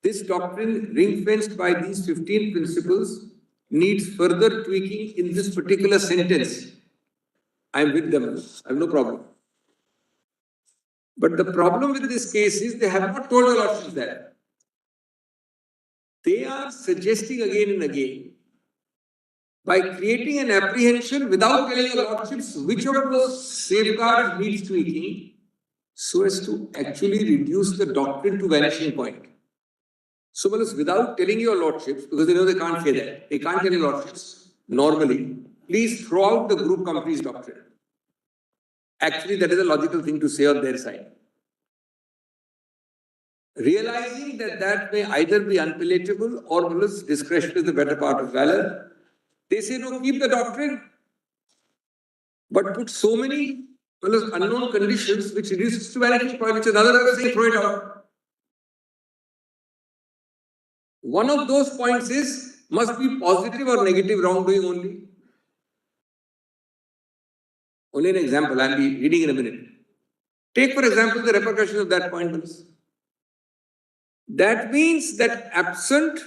this doctrine ring-fenced by these 15 principles needs further tweaking in this particular sentence, I am with them. I have no problem. But the problem with this case is they have not told your lordships that. They are suggesting again and again, by creating an apprehension without telling your lordships which of those safeguards needs tweaking, so as to actually reduce the doctrine to vanishing point. So, without telling your lordships, because they know they can't say that, they can't tell your lordships normally, please throw out the group companies doctrine. Actually, that is a logical thing to say on their side. Realizing that that may either be unpalatable or discretion is the better part of valor, they say, no, keep the doctrine, but put so many unknown conditions which reduces to vanishing point, which is another way of saying throw it out. One of those points is, must be positive or negative wrongdoing only. Only an example, I'll be reading in a minute. Take, for example, the repercussions of that point. That means that absent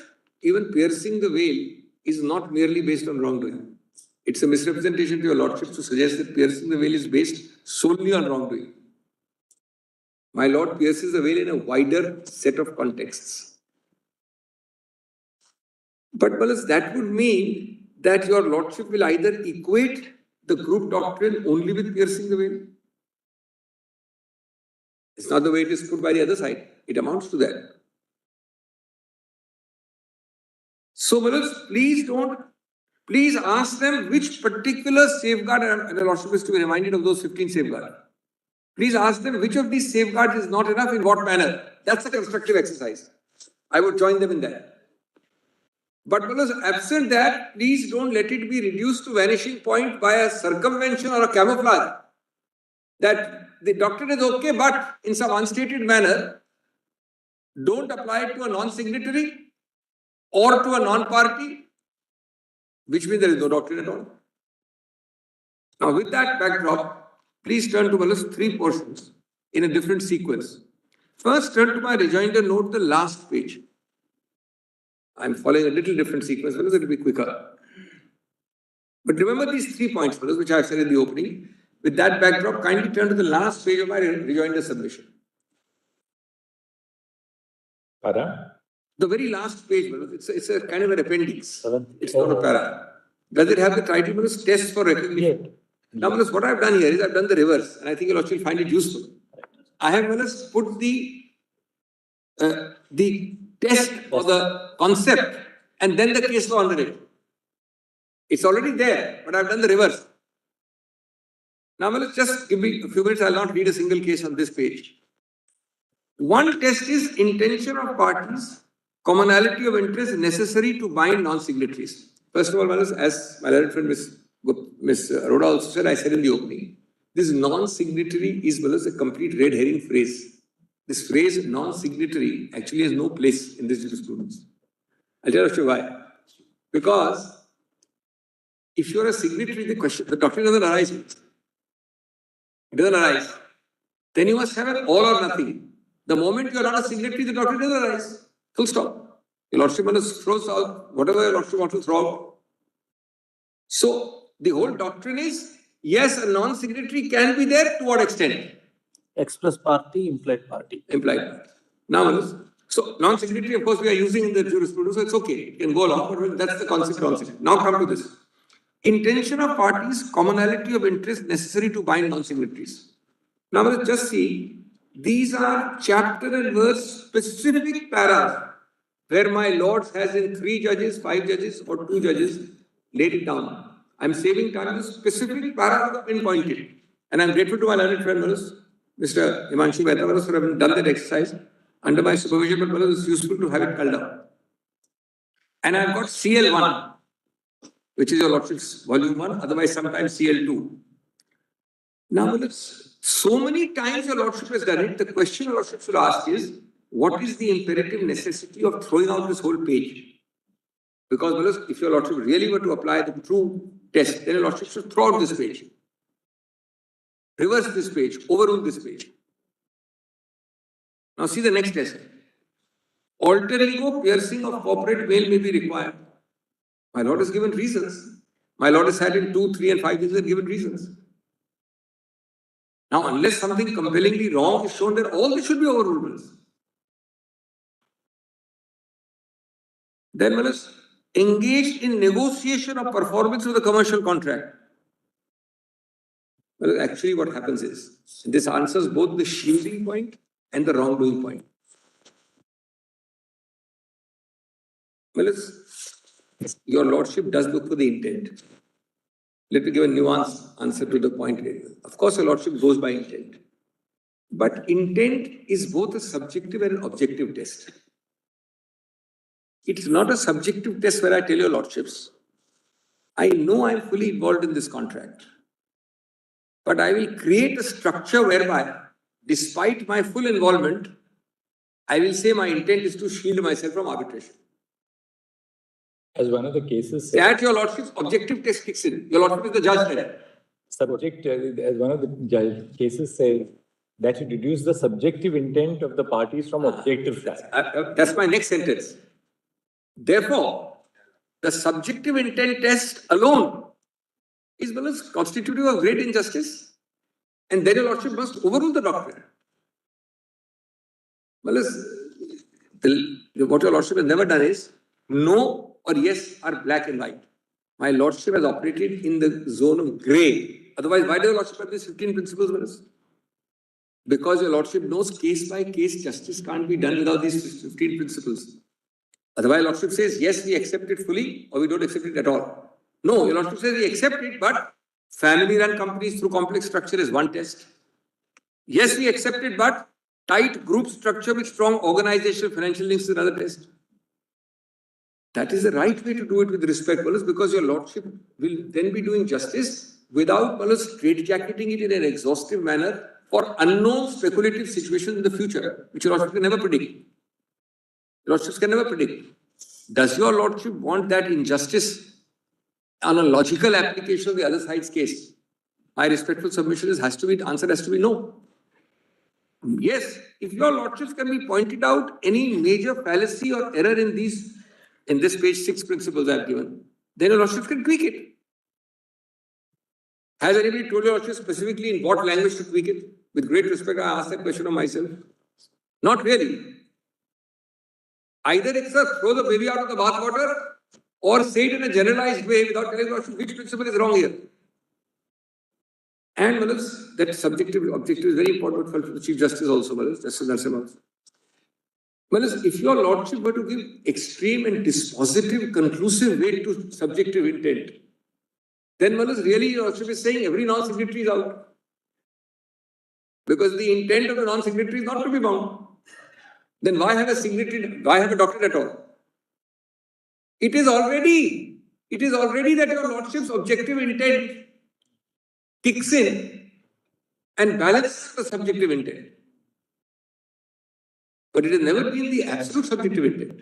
even piercing the veil is not merely based on wrongdoing. It's a misrepresentation to your lordships to suggest that piercing the veil is based solely on wrongdoing. My lord pierces the veil in a wider set of contexts. But Wallace, that would mean that your lordship will either equate the group doctrine only with piercing the veil. It's not the way it is put by the other side. It amounts to that. So, Wallace, please ask them which particular safeguard, and the lordship is to be reminded of those 15 safeguards. Please ask them which of these safeguards is not enough in what manner. That's a constructive exercise. I would join them in that. But because absent that, please don't let it be reduced to vanishing point by a circumvention or a camouflage. That the doctrine is okay, but in some unstated manner, don't apply it to a non-signatory or to a non-party, which means there is no doctrine at all. Now, with that backdrop, please turn to Wallace 3 portions in a different sequence. First, turn to my rejoinder note, the last page. I'm following a little different sequence, Wallace, it will be quicker. But remember these 3 points, Wallace, which I said in the opening. With that backdrop, kindly turn to the last page of my rejoinder submission. Para? The very last page, Wallace, it's a kind of an appendix. It's Oh. not a para. Does it have the title, Wallace, test for recognition? Now, Wallace, what I've done here is I've done the reverse, and I think you'll actually find it useful. I have, Wallace, put the test or the concept and then the case law under it. It's already there, but I've done the reverse. Now, let's just give me a few minutes. I'll not read a single case on this page. One test is intention of parties, commonality of interest necessary to bind non-signatories. First of all, as my learned friend Ms. Arora also said, I said in the opening, this non-signatory is a complete red herring phrase. This phrase non-signatory actually has no place in this jurisprudence. I'll tell you why. Because if you're a signatory, the doctrine doesn't arise. It doesn't arise. Then you must have an all or nothing. The moment you're not a signatory, the doctrine doesn't arise. Full stop. Your lordship must throw out whatever your lordship wants to throw out. So the whole doctrine is, yes, a non-signatory can be there to what extent? Express party, implied party. Implied party. Now, so non-signatory, of course, we are using in the jurisprudence, so it's okay. It can go along, but that's the concept. Now come to this. Intention of parties, commonality of interest necessary to bind non-signatories. Now let's just see, these are chapter and verse specific paras where my lords has in 3 judges, 5 judges or 2 judges laid it down. I'm saving time to specific paras pinpointed. And I'm grateful to my learned friend, Mr. Himanshu Mehta, for having done that exercise under my supervision, but it's useful to have it called out. And I've got CL1, which is your lordship's volume 1, otherwise sometimes CL2. Now, so many times your lordship has done it, the question your lordship should ask is, what is the imperative necessity of throwing out this whole page? Because if your lordship really were to apply the true test, then your lordship should throw out this page. Reverse this page, overrule this page. Now see the next test. Alter ego piercing of corporate veil may be required. My lord has given reasons. My lord has had in 2, 3 and 5 years given reasons. Now unless something compellingly wrong is shown there, all this should be overruled. Then engaged in negotiation of performance of the commercial contract. Well, actually what happens is, this answers both the shielding point and the wrongdoing point. Well, your lordship does look for the intent. Let me give a nuanced answer to the point. Of course, your lordship goes by intent. But intent is both a subjective and an objective test. It's not a subjective test where I tell your lordships, I know I'm fully involved in this contract, but I will create a structure whereby, despite my full involvement, I will say my intent is to shield myself from arbitration. As one of the cases said, that your lordship's objective test kicks in. Your lordship is the judge there. As one of the cases says, that you deduce the subjective intent of the parties from objective facts. That's my next sentence. Therefore, the subjective intent test alone is constitutive of great injustice, and then your lordship must overrule the doctrine. What your lordship has never done is, no or yes are black and white. My lordship has operated in the zone of grey. Otherwise, why does your lordship have these 15 principles, Minister? Because your lordship knows case by case justice can't be done without these 15 principles. Otherwise, your lordship says, yes, we accept it fully or we don't accept it at all. No, your lordship says we accept it, but family-run companies through complex structure is one test. Yes, we accept it, but tight group structure with strong organizational financial links is another test. That is the right way to do it with respect, because your lordship will then be doing justice without straitjacketing it in an exhaustive manner for unknown speculative situations in the future, which your lordship can never predict. Your lordships can never predict. Does your lordship want that injustice on a logical application of the other side's case? My respectful submission is answer has to be no. Yes, if your lordships can be pointed out any major fallacy or error in this page 6 principles I have given, then your lordships can tweak it. Has anybody told your lordship specifically in what language to tweak it? With great respect, I ask that question of myself. Not really. Either it's a throw the baby out of the bathwater or say it in a generalized way without telling your lordship which principle is wrong here. And that subjective objective is very important for the Chief Justice also, Justice Narasimha. If your lordship were to give extreme and dispositive, conclusive weight to subjective intent, then really your lordship is saying every non-signatory is out. Because the intent of the non-signatory is not to be bound. Then why have a signatory, why have a doctrine at all? It is already that your lordship's objective intent kicks in and balances the subjective intent. But it has never been the absolute subjective intent.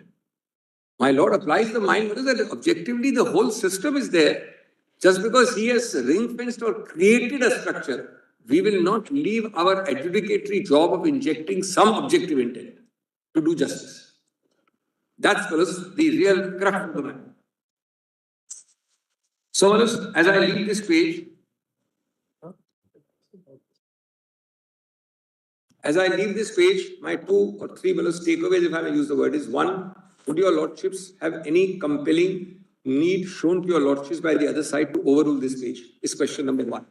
My lord applies the mind that objectively the whole system is there. Just because he has ring-fenced or created a structure, we will not leave our adjudicatory job of injecting some objective intent to do justice. That's the real crux of the matter. So, as I leave this page, my 2 or 3 takeaways, if I may use the word, is 1, would your lordships have any compelling need shown to your lordships by the other side to overrule this page? Is question number 1.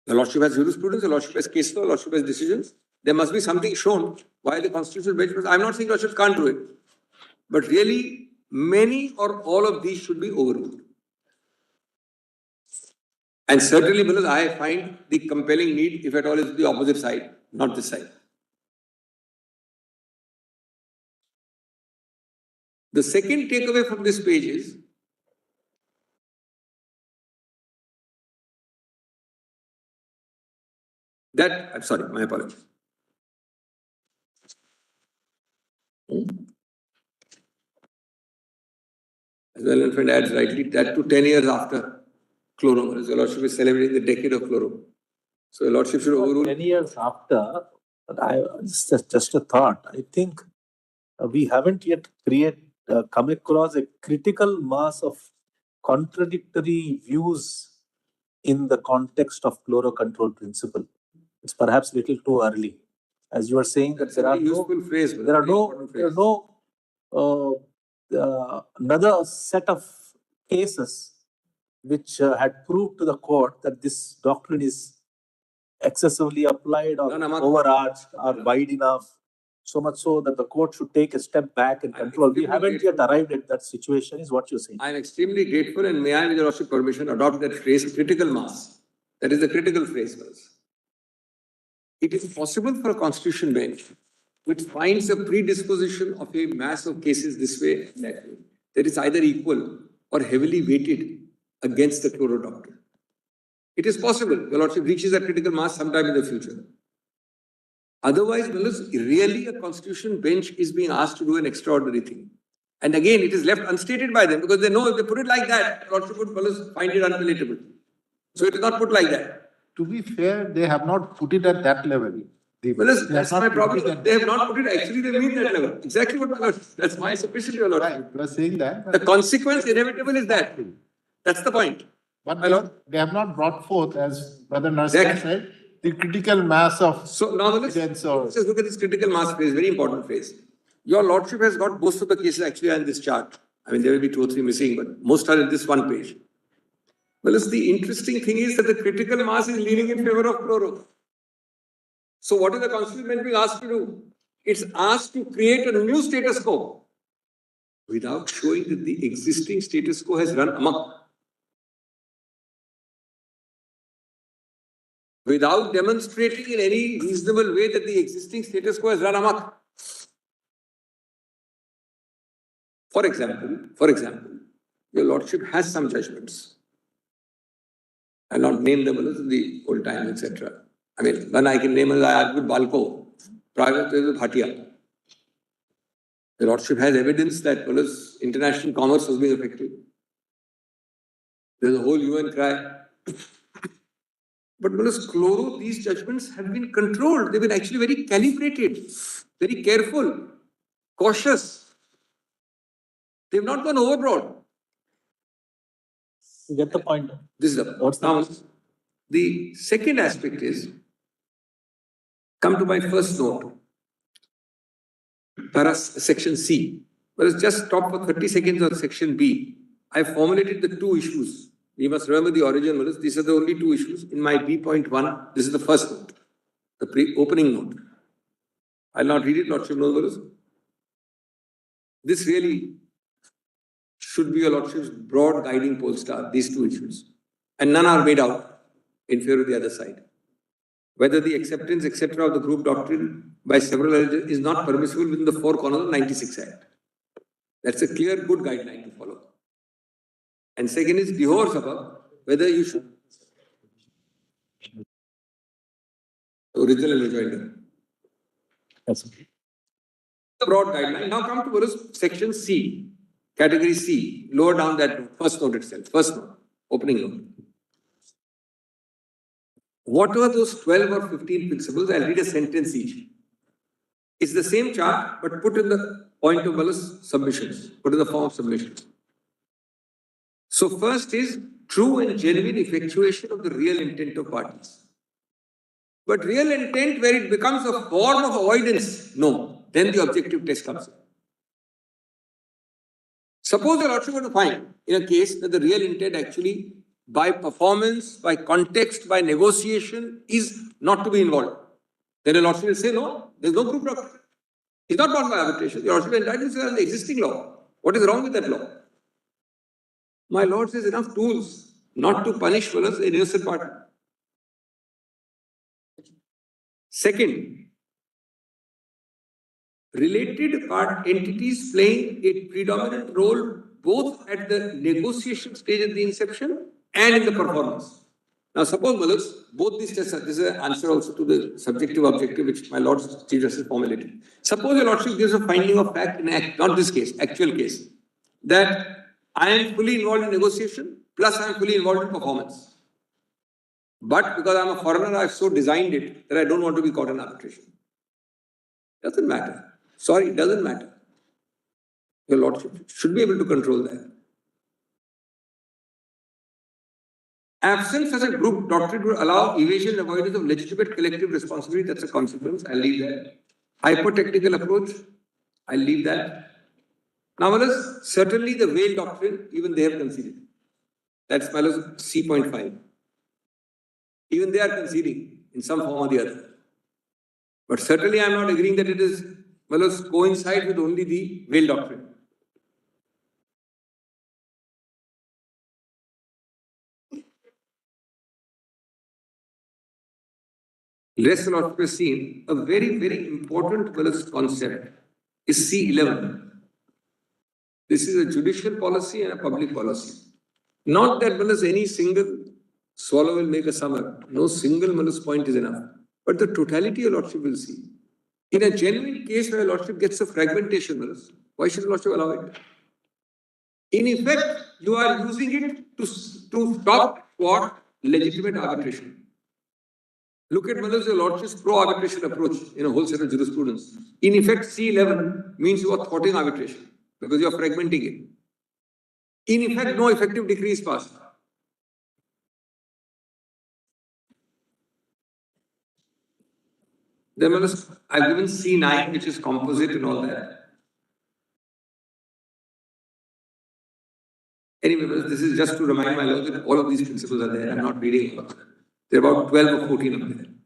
The lordship has jurisprudence, the lordship has case law, the lordship has decisions. There must be something shown why the constitutional bench. I'm not saying lordships can't do it, but really many or all of these should be overruled. And certainly, because I find the compelling need, if at all, is the opposite side, not this side. The second takeaway from this page is that, I'm sorry, my apologies. As well, and friend adds rightly, that to 10 years after chloro, your lordship is celebrating the decade of chloro. So your lordship should overrule. 10 years after, just a thought. I think we haven't yet come across a critical mass of contradictory views in the context of chloro control principle. It's perhaps a little too early. As you are saying, that there are another set of cases which had proved to the court that this doctrine is excessively applied or overarched or wide enough, so much so that the court should take a step back and control. We haven't yet arrived at that situation, is what you're saying. I'm extremely grateful, and may I, with your lordship permission, adopt that phrase, critical mass. That is the critical phrase. It is possible for a constitution bench which finds a predisposition of a mass of cases this way and that way, that is either equal or heavily weighted against the chloro doctrine. It is possible your lordship reaches a critical mass sometime in the future. Otherwise, really a constitution bench is being asked to do an extraordinary thing. And again, it is left unstated by them because they know if they put it like that, lordship would find it unpalatable. So it is not put like that. To be fair, they have not put it at that level. That's my problem. They have not put it, actually they mean that level. Exactly what my lord. That's my submission to your lord. Right, you are saying that. The consequence inevitable is that. That's the point. But they have not brought forth, as Brother Narasimha said, the critical mass of evidence. Let's just look at this critical mass phrase, very important phrase. Your lordship has got most of the cases actually on this chart. I mean, there will be 2 or 3 missing, but most are in this one page. Well, the interesting thing is that the critical mass is leaning in favor of chloro. So what is the constitution being asked to do? It's asked to create a new status quo without showing that the existing status quo has run amok. Without demonstrating in any reasonable way that the existing status quo has run amok. For example, your lordship has some judgments. I'll not name them as in the old time, etc. I mean, one I can name as I argued Balco, private with Bhatia. The lordship has evidence that international commerce was being affected. There's a whole UN cry. But chloro, these judgments have been controlled. They've been actually very calibrated, very careful, cautious. They've not gone overboard. You get the point. This is the second aspect is, come to my first note, section C. Let us just stop for 30 seconds on section B. I formulated the 2 issues. We must remember the origin. These are the only 2 issues. In my B.1, this is the first note, the opening note. I'll not read it, Lordship knows. This really should be your Lordship's broad guiding pole star, these 2 issues. And none are made out in favor of the other side. Whether the acceptance, etc. of the group doctrine by several elders is not permissible within the 4 corners of 96 Act. That's a clear, good guideline to follow. And second is divorce above, whether you should. Original and rejoinder. That's okay. The broad guideline. Now come to section C, category C, lower down that first note itself, first note, opening note. What were those 12 or 15 principles? I'll read a sentence each. It's the same chart, but put in the point of submissions, put in the form of submissions. So first is true and genuine effectuation of the real intent of parties. But real intent where it becomes a form of avoidance, no, then the objective test comes in. Suppose the lordship were to find in a case that the real intent actually by performance, by context, by negotiation is not to be involved. Then the lordship will say, no, there's no group doctrine. It's not bound by arbitration. The lordship is entitled to the existing law. What is wrong with that law? My lord says enough tools not to punish an innocent party. Second, related part entities playing a predominant role both at the negotiation stage at the inception and in the performance. Now suppose both these tests, this is an answer also to the subjective objective which my Lord Chief Justice formulated. Suppose your Lordship gives a finding of fact in not this case, actual case, that I am fully involved in negotiation plus I am fully involved in performance. But because I am a foreigner, I have so designed it that I don't want to be caught in arbitration. Doesn't matter. Sorry, it doesn't matter. Your Lordship should be able to control that. Absence as a group doctrine would allow evasion and avoidance of legitimate collective responsibility. That's a consequence. I'll leave that. Hyper-technical approach. I'll leave that. Now, certainly the whale doctrine, even they have conceded. That's C.5. Even they are conceding in some form or the other. But certainly I am not agreeing that it is coincide with only the whale doctrine. Rest of the seen a very, very important concept is C11. This is a judicial policy and a public policy. Not that any single swallow will make a summer. No single point is enough. But the totality your Lordship will see. In a genuine case where Lordship gets a fragmentation, why should Lordship allow it? In effect, you are using it to stop what? Legitimate arbitration. Look at your Lordship's pro-arbitration approach in a whole set of jurisprudence. In effect, C11 means you are thwarting arbitration because you are fragmenting it. In effect, no effective decree is passed. Then I've given C9, which is composite and all that. Anyway, this is just to remind my lord that all of these principles are there. I'm not reading about them. There are about 12 or 14 of them.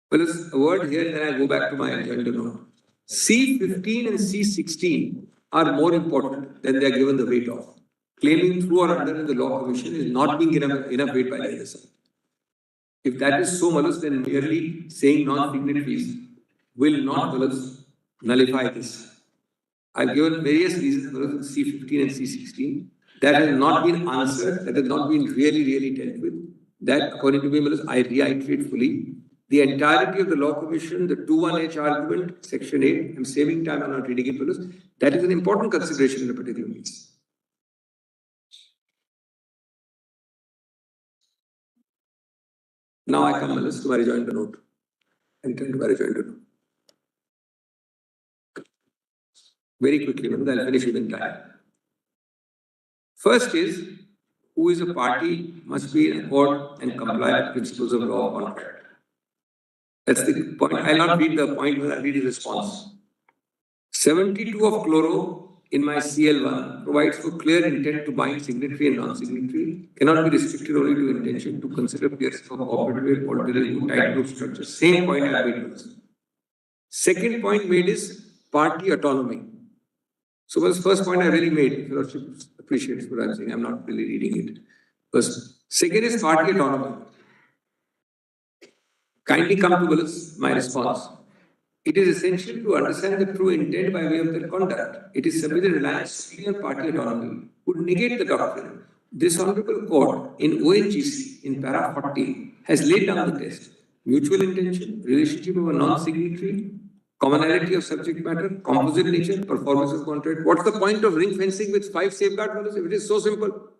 Well, there's a word here, then I go back to my agenda note. C15 and C16 are more important than they are given the weight of. Claiming through or under in the law commission is not being given enough weight by the other side. If that is so, malus, then merely saying non-signatories will not, malus, nullify this. I've given various reasons for C15 and C16. That has not been answered, that has not been really dealt with. That, according to me, I reiterate fully. The entirety of the Law Commission, the 2(1)H argument, Section 8, I'm saving time, I'm not reading it, that is an important consideration in a particular case. Now I come, Malas, to my rejoinder note. I return to my rejoinder note. Very quickly, I'll finish within time. First is, who is a party must be in accord and comply with principles of law of contract. That's the point. I'll not read the point, but I'll read the response. 72 of chloro in my CL1 provides for clear intent to bind signatory and non-signatory, cannot be restricted only to intention to consider peers for cooperative, alternative, tight group structures. Same point I made. Second point made is party autonomy. So the first point I really made, Lordship appreciates what I'm saying, I'm not really reading it. First. Second is party autonomy. Kindly come to my response. It is essential to understand the true intent by way of their conduct. It is simply the reliance solely on party autonomy would negate the doctrine. This Honorable Court in ONGC in para 40 has laid down the test. Mutual intention, relationship of a non-signatory, commonality of subject matter, composite nature, performance of contract. What's the point of ring fencing with 5 safeguards? If it is so simple.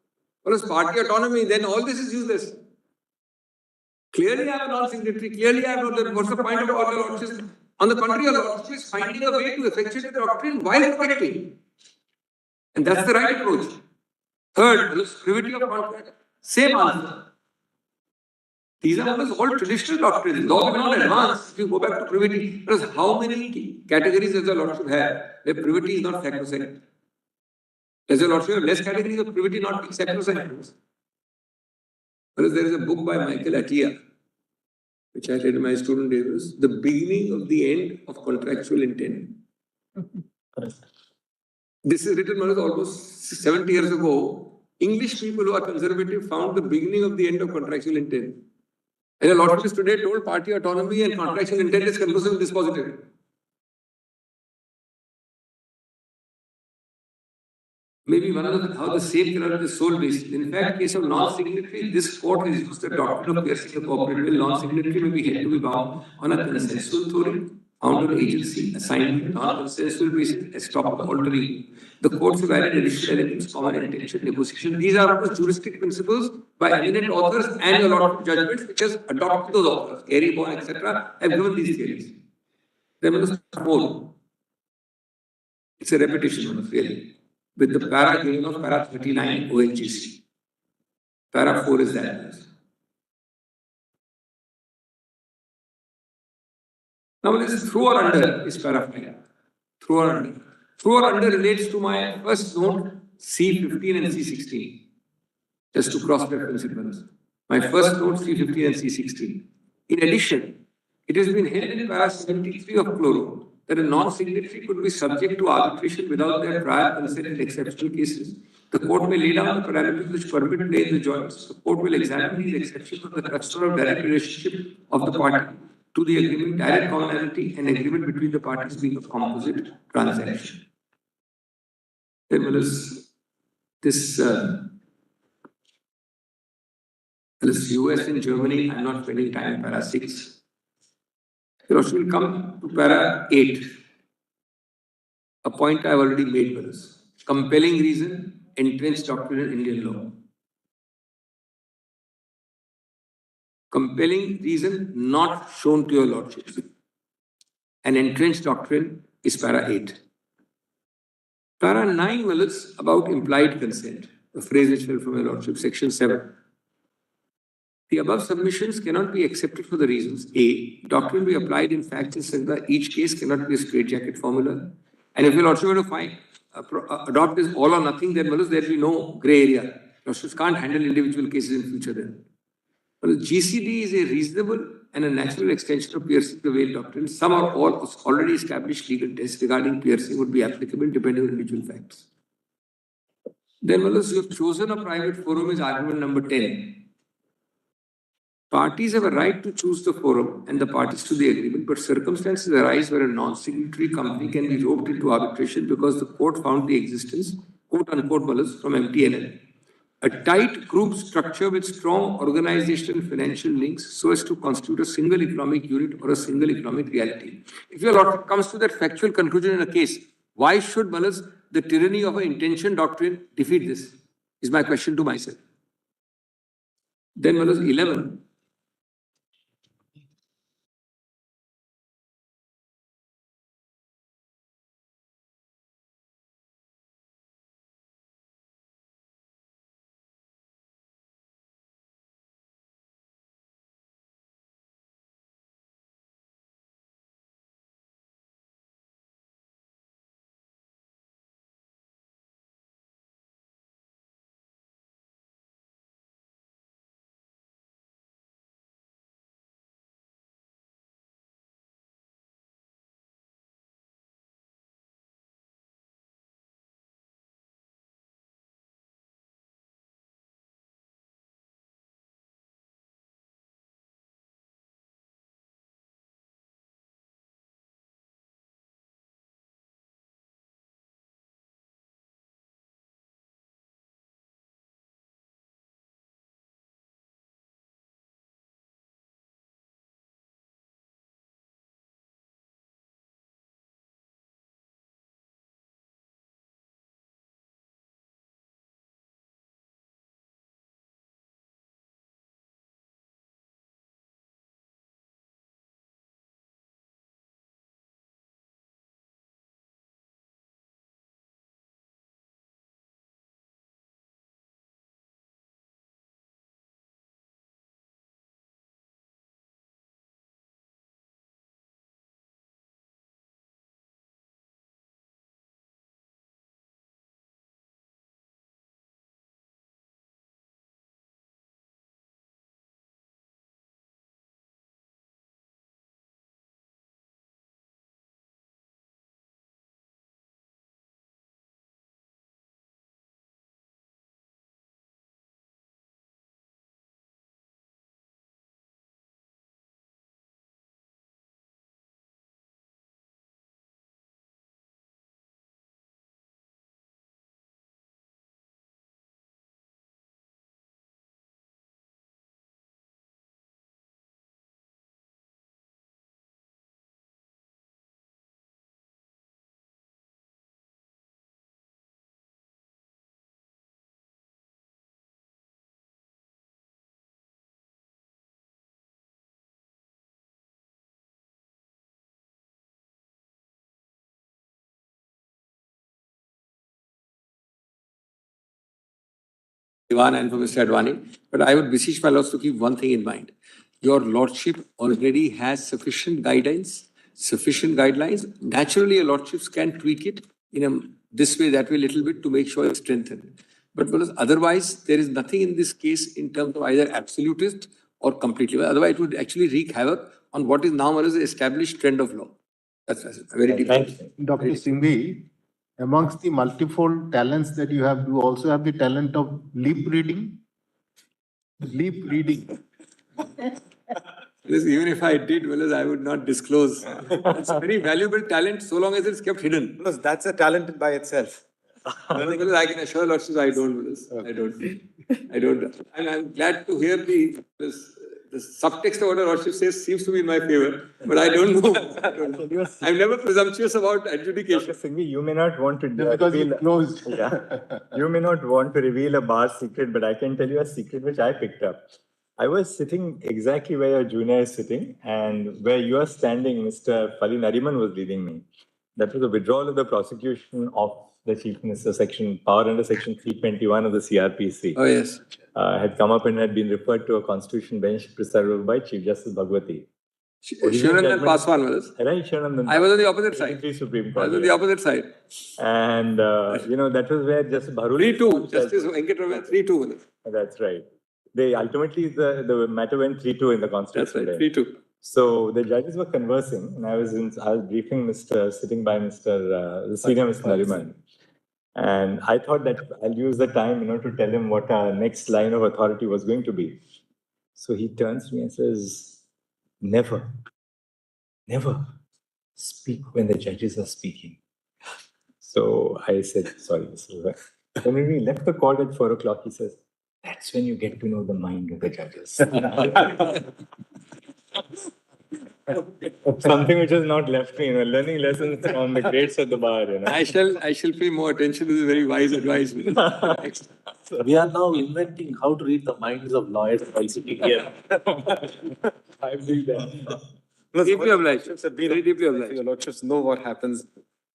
Well, as party autonomy, then all this is useless. Clearly, I have a non-signatory. Clearly, I have no. What's the point of all the lordships? On the contrary, your lordship is finding a way to effectuate the doctrine while protecting. And that's the right approach. Third, privity of contract. Same answer. These are all traditional doctrines. Law will not advance if you go back to privity. Because how many categories does the lordship have where privity is not sacrosanct? Does the lordship have less categories of privity not being sacrosanct? Whereas there is a book by Michael Atiyah, which I read in my student days, The Beginning of the End of Contractual Intent. This is written almost 70 years ago. English people who are conservative found the beginning of the end of contractual intent. And a lot of us today told party autonomy and contractual intent is conclusive and dispositive. Maybe one of how the same cannot be soul based. In fact, case of non-signatory, this court has used the doctrine of piercing the cooperative. Non-signatory may be held to be bound on a consensual theory, found on agency, assignment, non-consensual basis, estoppel, altering. The courts have added additional elements, common intention, negotiation. These are the juristic principles by eminent authors and a lot of judgments which has adopted those authors. Gary Bourne, etc. have given these theories. There was more. It's a repetition of really. With the para given of para 39 ONGC. Para 4 is that. Now this is through or under is para 5. Through or under. Through or under relates to my first note C15 and C16. Just to cross-reference it once. My first note C15 and C16. In addition, it has been held in para 73 of chloro that a non-signatory could be subject to arbitration without their prior consent in exceptional cases. The court may lay down the parameters which permit play in the joints. The court will examine these exceptions on the crux of direct relationship of the party to the agreement, direct commonality, and agreement between the parties being a composite transaction. This US and Germany, I'm not spending time in para 6. Will come to para 8. A point I've already made with us. Compelling reason, entrenched doctrine in Indian law. Compelling reason not shown to your lordship. An entrenched doctrine is para 8. Para 9 was about implied consent, a phrase which fell from your lordship, section 7. The above submissions cannot be accepted for the reasons A. Doctrine be applied in facts such that each case cannot be a straitjacket formula. And if your lordship were to find adopt this all or nothing, then there will be no grey area. Lordships can't handle individual cases in future then. Well, GCD is a reasonable and a natural extension of piercing the veil doctrine. Some or all already established legal tests regarding piercing would be applicable depending on individual facts. Then, you have chosen a private forum is argument number 10. Parties have a right to choose the forum and the parties to the agreement, but circumstances arise where a non-signatory company can be roped into arbitration because the court found the existence, quote unquote, from MTNL. A tight group structure with strong organizational and financial links so as to constitute a single economic unit or a single economic reality. If your lordship comes to that factual conclusion in a case, why should the tyranny of an intention doctrine defeat this? Is my question to myself. Then 11. Diwan and for Mr. Advani, but I would beseech my lords to keep one thing in mind. Your lordship already has sufficient guidelines. Naturally, your lordships can tweak it in this way, that way, little bit to make sure it's strengthened. But otherwise, there is nothing in this case in terms of either absolutist or completely. Otherwise, it would actually wreak havoc on what is now an established trend of law. That's very deep. Dr. Singhvi, amongst the multifold talents that you have, you also have the talent of lip reading. Lip reading. Even if I did, I would not disclose. It's a very valuable talent so long as it's kept hidden. That's a talent by itself. I can assure lordships, I don't. I don't. And I'm glad to hear the subtext of what a lordship says seems to be in my favor, but I don't know. I'm never presumptuous about adjudication. Singhvi, you may not want to because you closed. You may not want to reveal a bar secret, but I can tell you a secret which I picked up. I was sitting exactly where your junior is sitting, and where you are standing, Mr. Fali Nariman was leading me. That was a withdrawal of the prosecution of the Chief Minister power under section 321 of the CRPC. Oh, yes. Had come up and had been referred to a constitution bench presided by Chief Justice Bhagwati. Shivanandan Paswan was. Right, Shivanandan. I was on the opposite side. 83 Supreme I Court. was on the opposite side. And, that was where Justice Bharoli. 3-2. Justice Venkataraman, 3-2. That's right. They ultimately, the matter went 3-2 in the Constitution. That's right, 3-2. So the judges were conversing, and I was briefing sitting by the senior Mr. Nariman. And I thought that I'll use the time, to tell him what our next line of authority was going to be. So he turns to me and says, never speak when the judges are speaking. So I said, sorry, Mr. Then when we left the court at 4 o'clock, he says, that's when you get to know the mind of the judges. Something which has not left me, learning lessons on the greats at the bar. I shall pay more attention to this very wise advice. We are now inventing how to read the minds of lawyers while sitting here. I believe that. Deeply obliged. Very deeply obliged. Your Lordships know what happens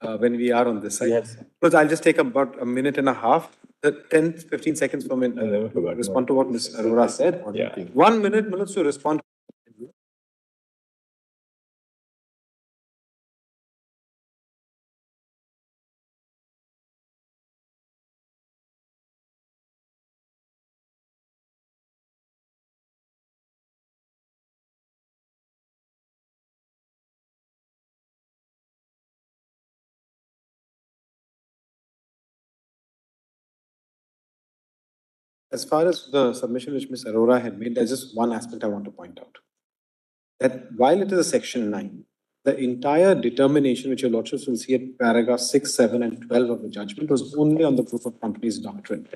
when we are on this side. Yes. Look, I'll just take about a minute and a half, 10, 15 seconds for me to respond to what Ms. Arora said. Yeah. 1 minute to respond. As far as the submission which Ms. Arora had made, there's just one aspect I want to point out. That while it is a section 9, the entire determination which your Lordships will see at paragraph 6, 7 and 12 of the judgment was only on the proof of companies doctrine.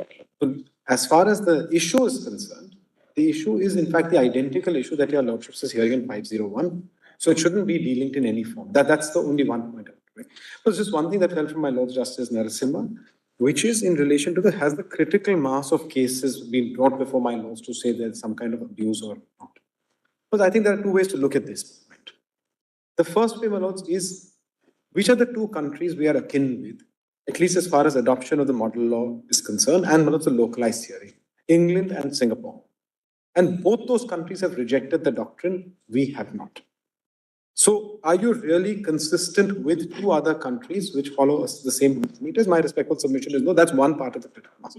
So as far as the issue is concerned, the issue is in fact the identical issue that your Lordships is hearing in 501. So it shouldn't be delinked in any form. That's the only one point I want to make. There's just one thing that fell from my Lord Justice Narasimha, which is in relation to has the critical mass of cases been brought before my lords to say there's some kind of abuse or not. Because I think there are two ways to look at this point. The first way, my lords, is which are the two countries we are akin with, at least as far as adoption of the model law is concerned, and also localized theory, England and Singapore. And both those countries have rejected the doctrine, we have not. So are you really consistent with two other countries which follow us the same meters? My respectful submission is no, that's one part of the critical mass.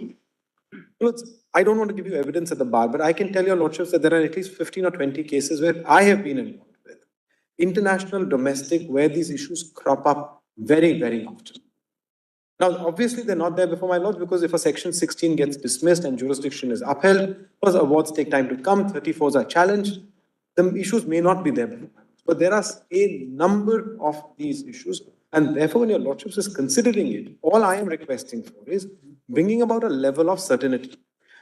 I don't want to give you evidence at the bar, but I can tell your Lordships that there are at least 15 or 20 cases where I have been involved with. International, domestic, where these issues crop up very, very often. Now, obviously, they're not there before my lords because if a section 16 gets dismissed and jurisdiction is upheld, because awards take time to come, 34s are challenged, the issues may not be there before my lords. But there are a number of these issues, and therefore, when your Lordships is considering it, all I am requesting for is bringing about a level of certainty.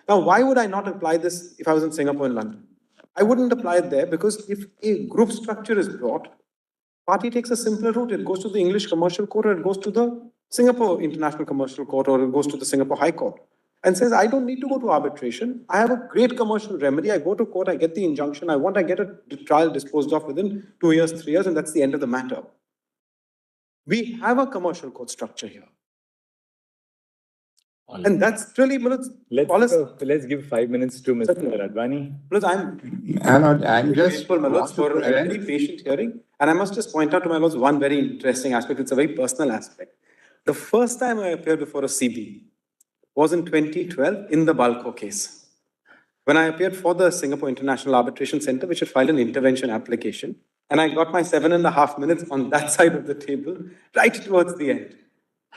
Now, why would I not apply this if I was in Singapore and London? I wouldn't apply it there because if a group structure is brought, party takes a simpler route. It goes to the English Commercial Court or it goes to the Singapore International Commercial Court or it goes to the Singapore High Court and says, I don't need to go to arbitration. I have a great commercial remedy. I go to court, I get the injunction I want, I get a trial disposed of within 2 years, 3 years, and that's the end of the matter. We have a commercial court structure here. And that's really, let's give 5 minutes to Mr. Radvani. I'm just grateful, my lords, for a very patient hearing. And I must just point out to my lords one very interesting aspect. It's a very personal aspect. The first time I appeared before a CB was in 2012 in the Balco case. When I appeared for the Singapore International Arbitration Center, which had filed an intervention application, and I got my 7.5 minutes on that side of the table, right towards the end.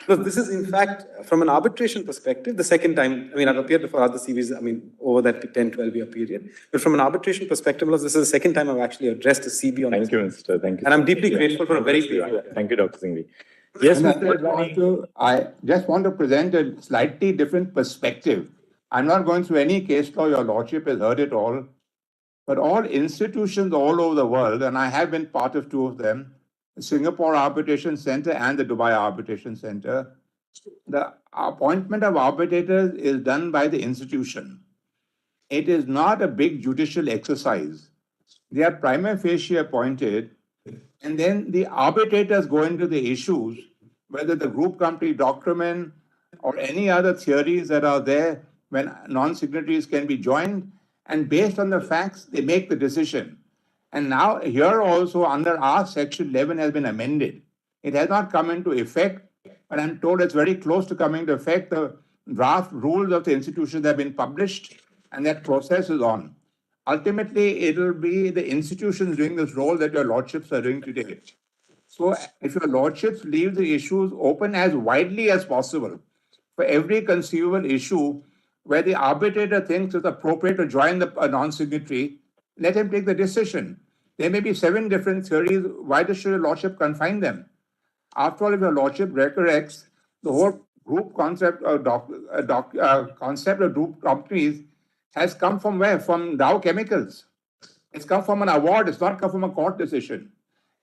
So this is, in fact, from an arbitration perspective, the second time, I've appeared before other CVs, over that 10, 12-year period. But from an arbitration perspective, this is the second time I've actually addressed a CB on Thank you, Mr. Thank you. And I'm deeply grateful for a very Thank you, Dr. Singhvi. Yes, Mr. Radvani. I just want to present a slightly different perspective. I'm not going through any case law, your Lordship has heard it all. But all institutions all over the world, and I have been part of two of them, the Singapore Arbitration Center and the Dubai Arbitration Center, the appointment of arbitrators is done by the institution. It is not a big judicial exercise. They are prima facie appointed, and then the arbitrators go into the issues, whether the group company doctrine or any other theories that are there when non-signatories can be joined, and based on the facts, they make the decision. And now here also under our section 11 has been amended. It has not come into effect, but I'm told it's very close to coming into effect. The draft rules of the institutions have been published and that process is on. Ultimately, it will be the institutions doing this role that your lordships are doing today. So if your lordships leave the issues open as widely as possible for every conceivable issue where the arbitrator thinks it's appropriate to join a non-signatory, let him take the decision. There may be 7 different theories. Why should your lordship confine them? After all, if your lordship recollects, the whole group concept of concept of group companies has come from where? From Dow Chemicals. It's come from an award. It's not come from a court decision.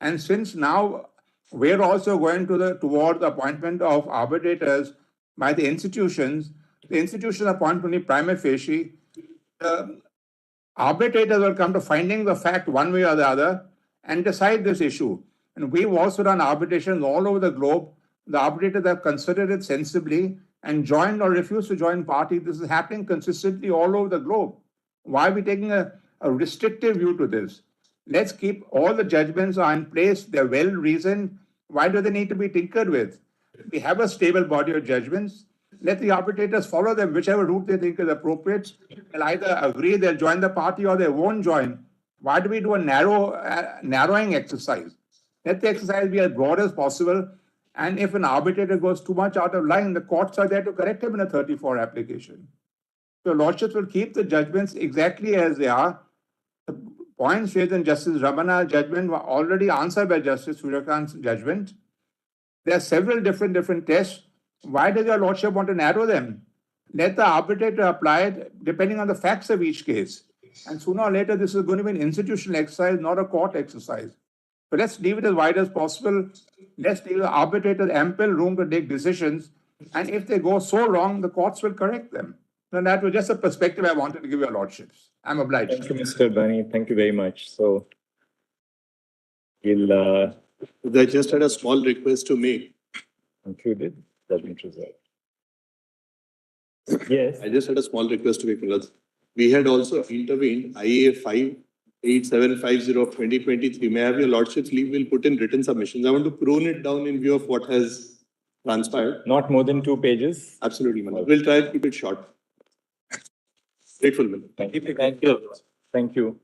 And since now we're also going toward the appointment of arbitrators by the institutions appoint only prima facie. Arbitrators will come to finding the fact one way or the other and decide this issue. And we've also done arbitrations all over the globe. The arbitrators have considered it sensibly and joined or refused to join parties. This is happening consistently all over the globe. Why are we taking a restrictive view to this? Let's keep all the judgments are in place. They're well reasoned. Why do they need to be tinkered with? We have a stable body of judgments. Let the arbitrators follow them, whichever route they think is appropriate. They'll either agree, they'll join the party, or they won't join. Why do we do a narrowing exercise? Let the exercise be as broad as possible. And if an arbitrator goes too much out of line, the courts are there to correct him in a 34 application. So lordships will keep the judgments exactly as they are. The points raised in Justice Ramana's judgment were already answered by Justice Suryakant's judgment. There are several different tests. Why does your lordship want to narrow them? Let the arbitrator apply it depending on the facts of each case. And sooner or later, this is going to be an institutional exercise, not a court exercise. So let's leave it as wide as possible. Let's leave the arbitrators ample room to take decisions. And if they go so wrong, the courts will correct them. So that was just a perspective I wanted to give your lordships. I'm obliged. Thank you, Mr. Bani. Thank you very much. So we'll I just had a small request to make. conclude judgment reserved. Yes. I just had a small request to make, Milad. We had also intervened IAA 58750 of 2023. May I have your lordship's leave? We'll put in written submissions. I want to prune it down in view of what has transpired. Not more than 2 pages. Absolutely, Milad. We'll try and keep it short. Grateful, Milad. Thank you. Thank you.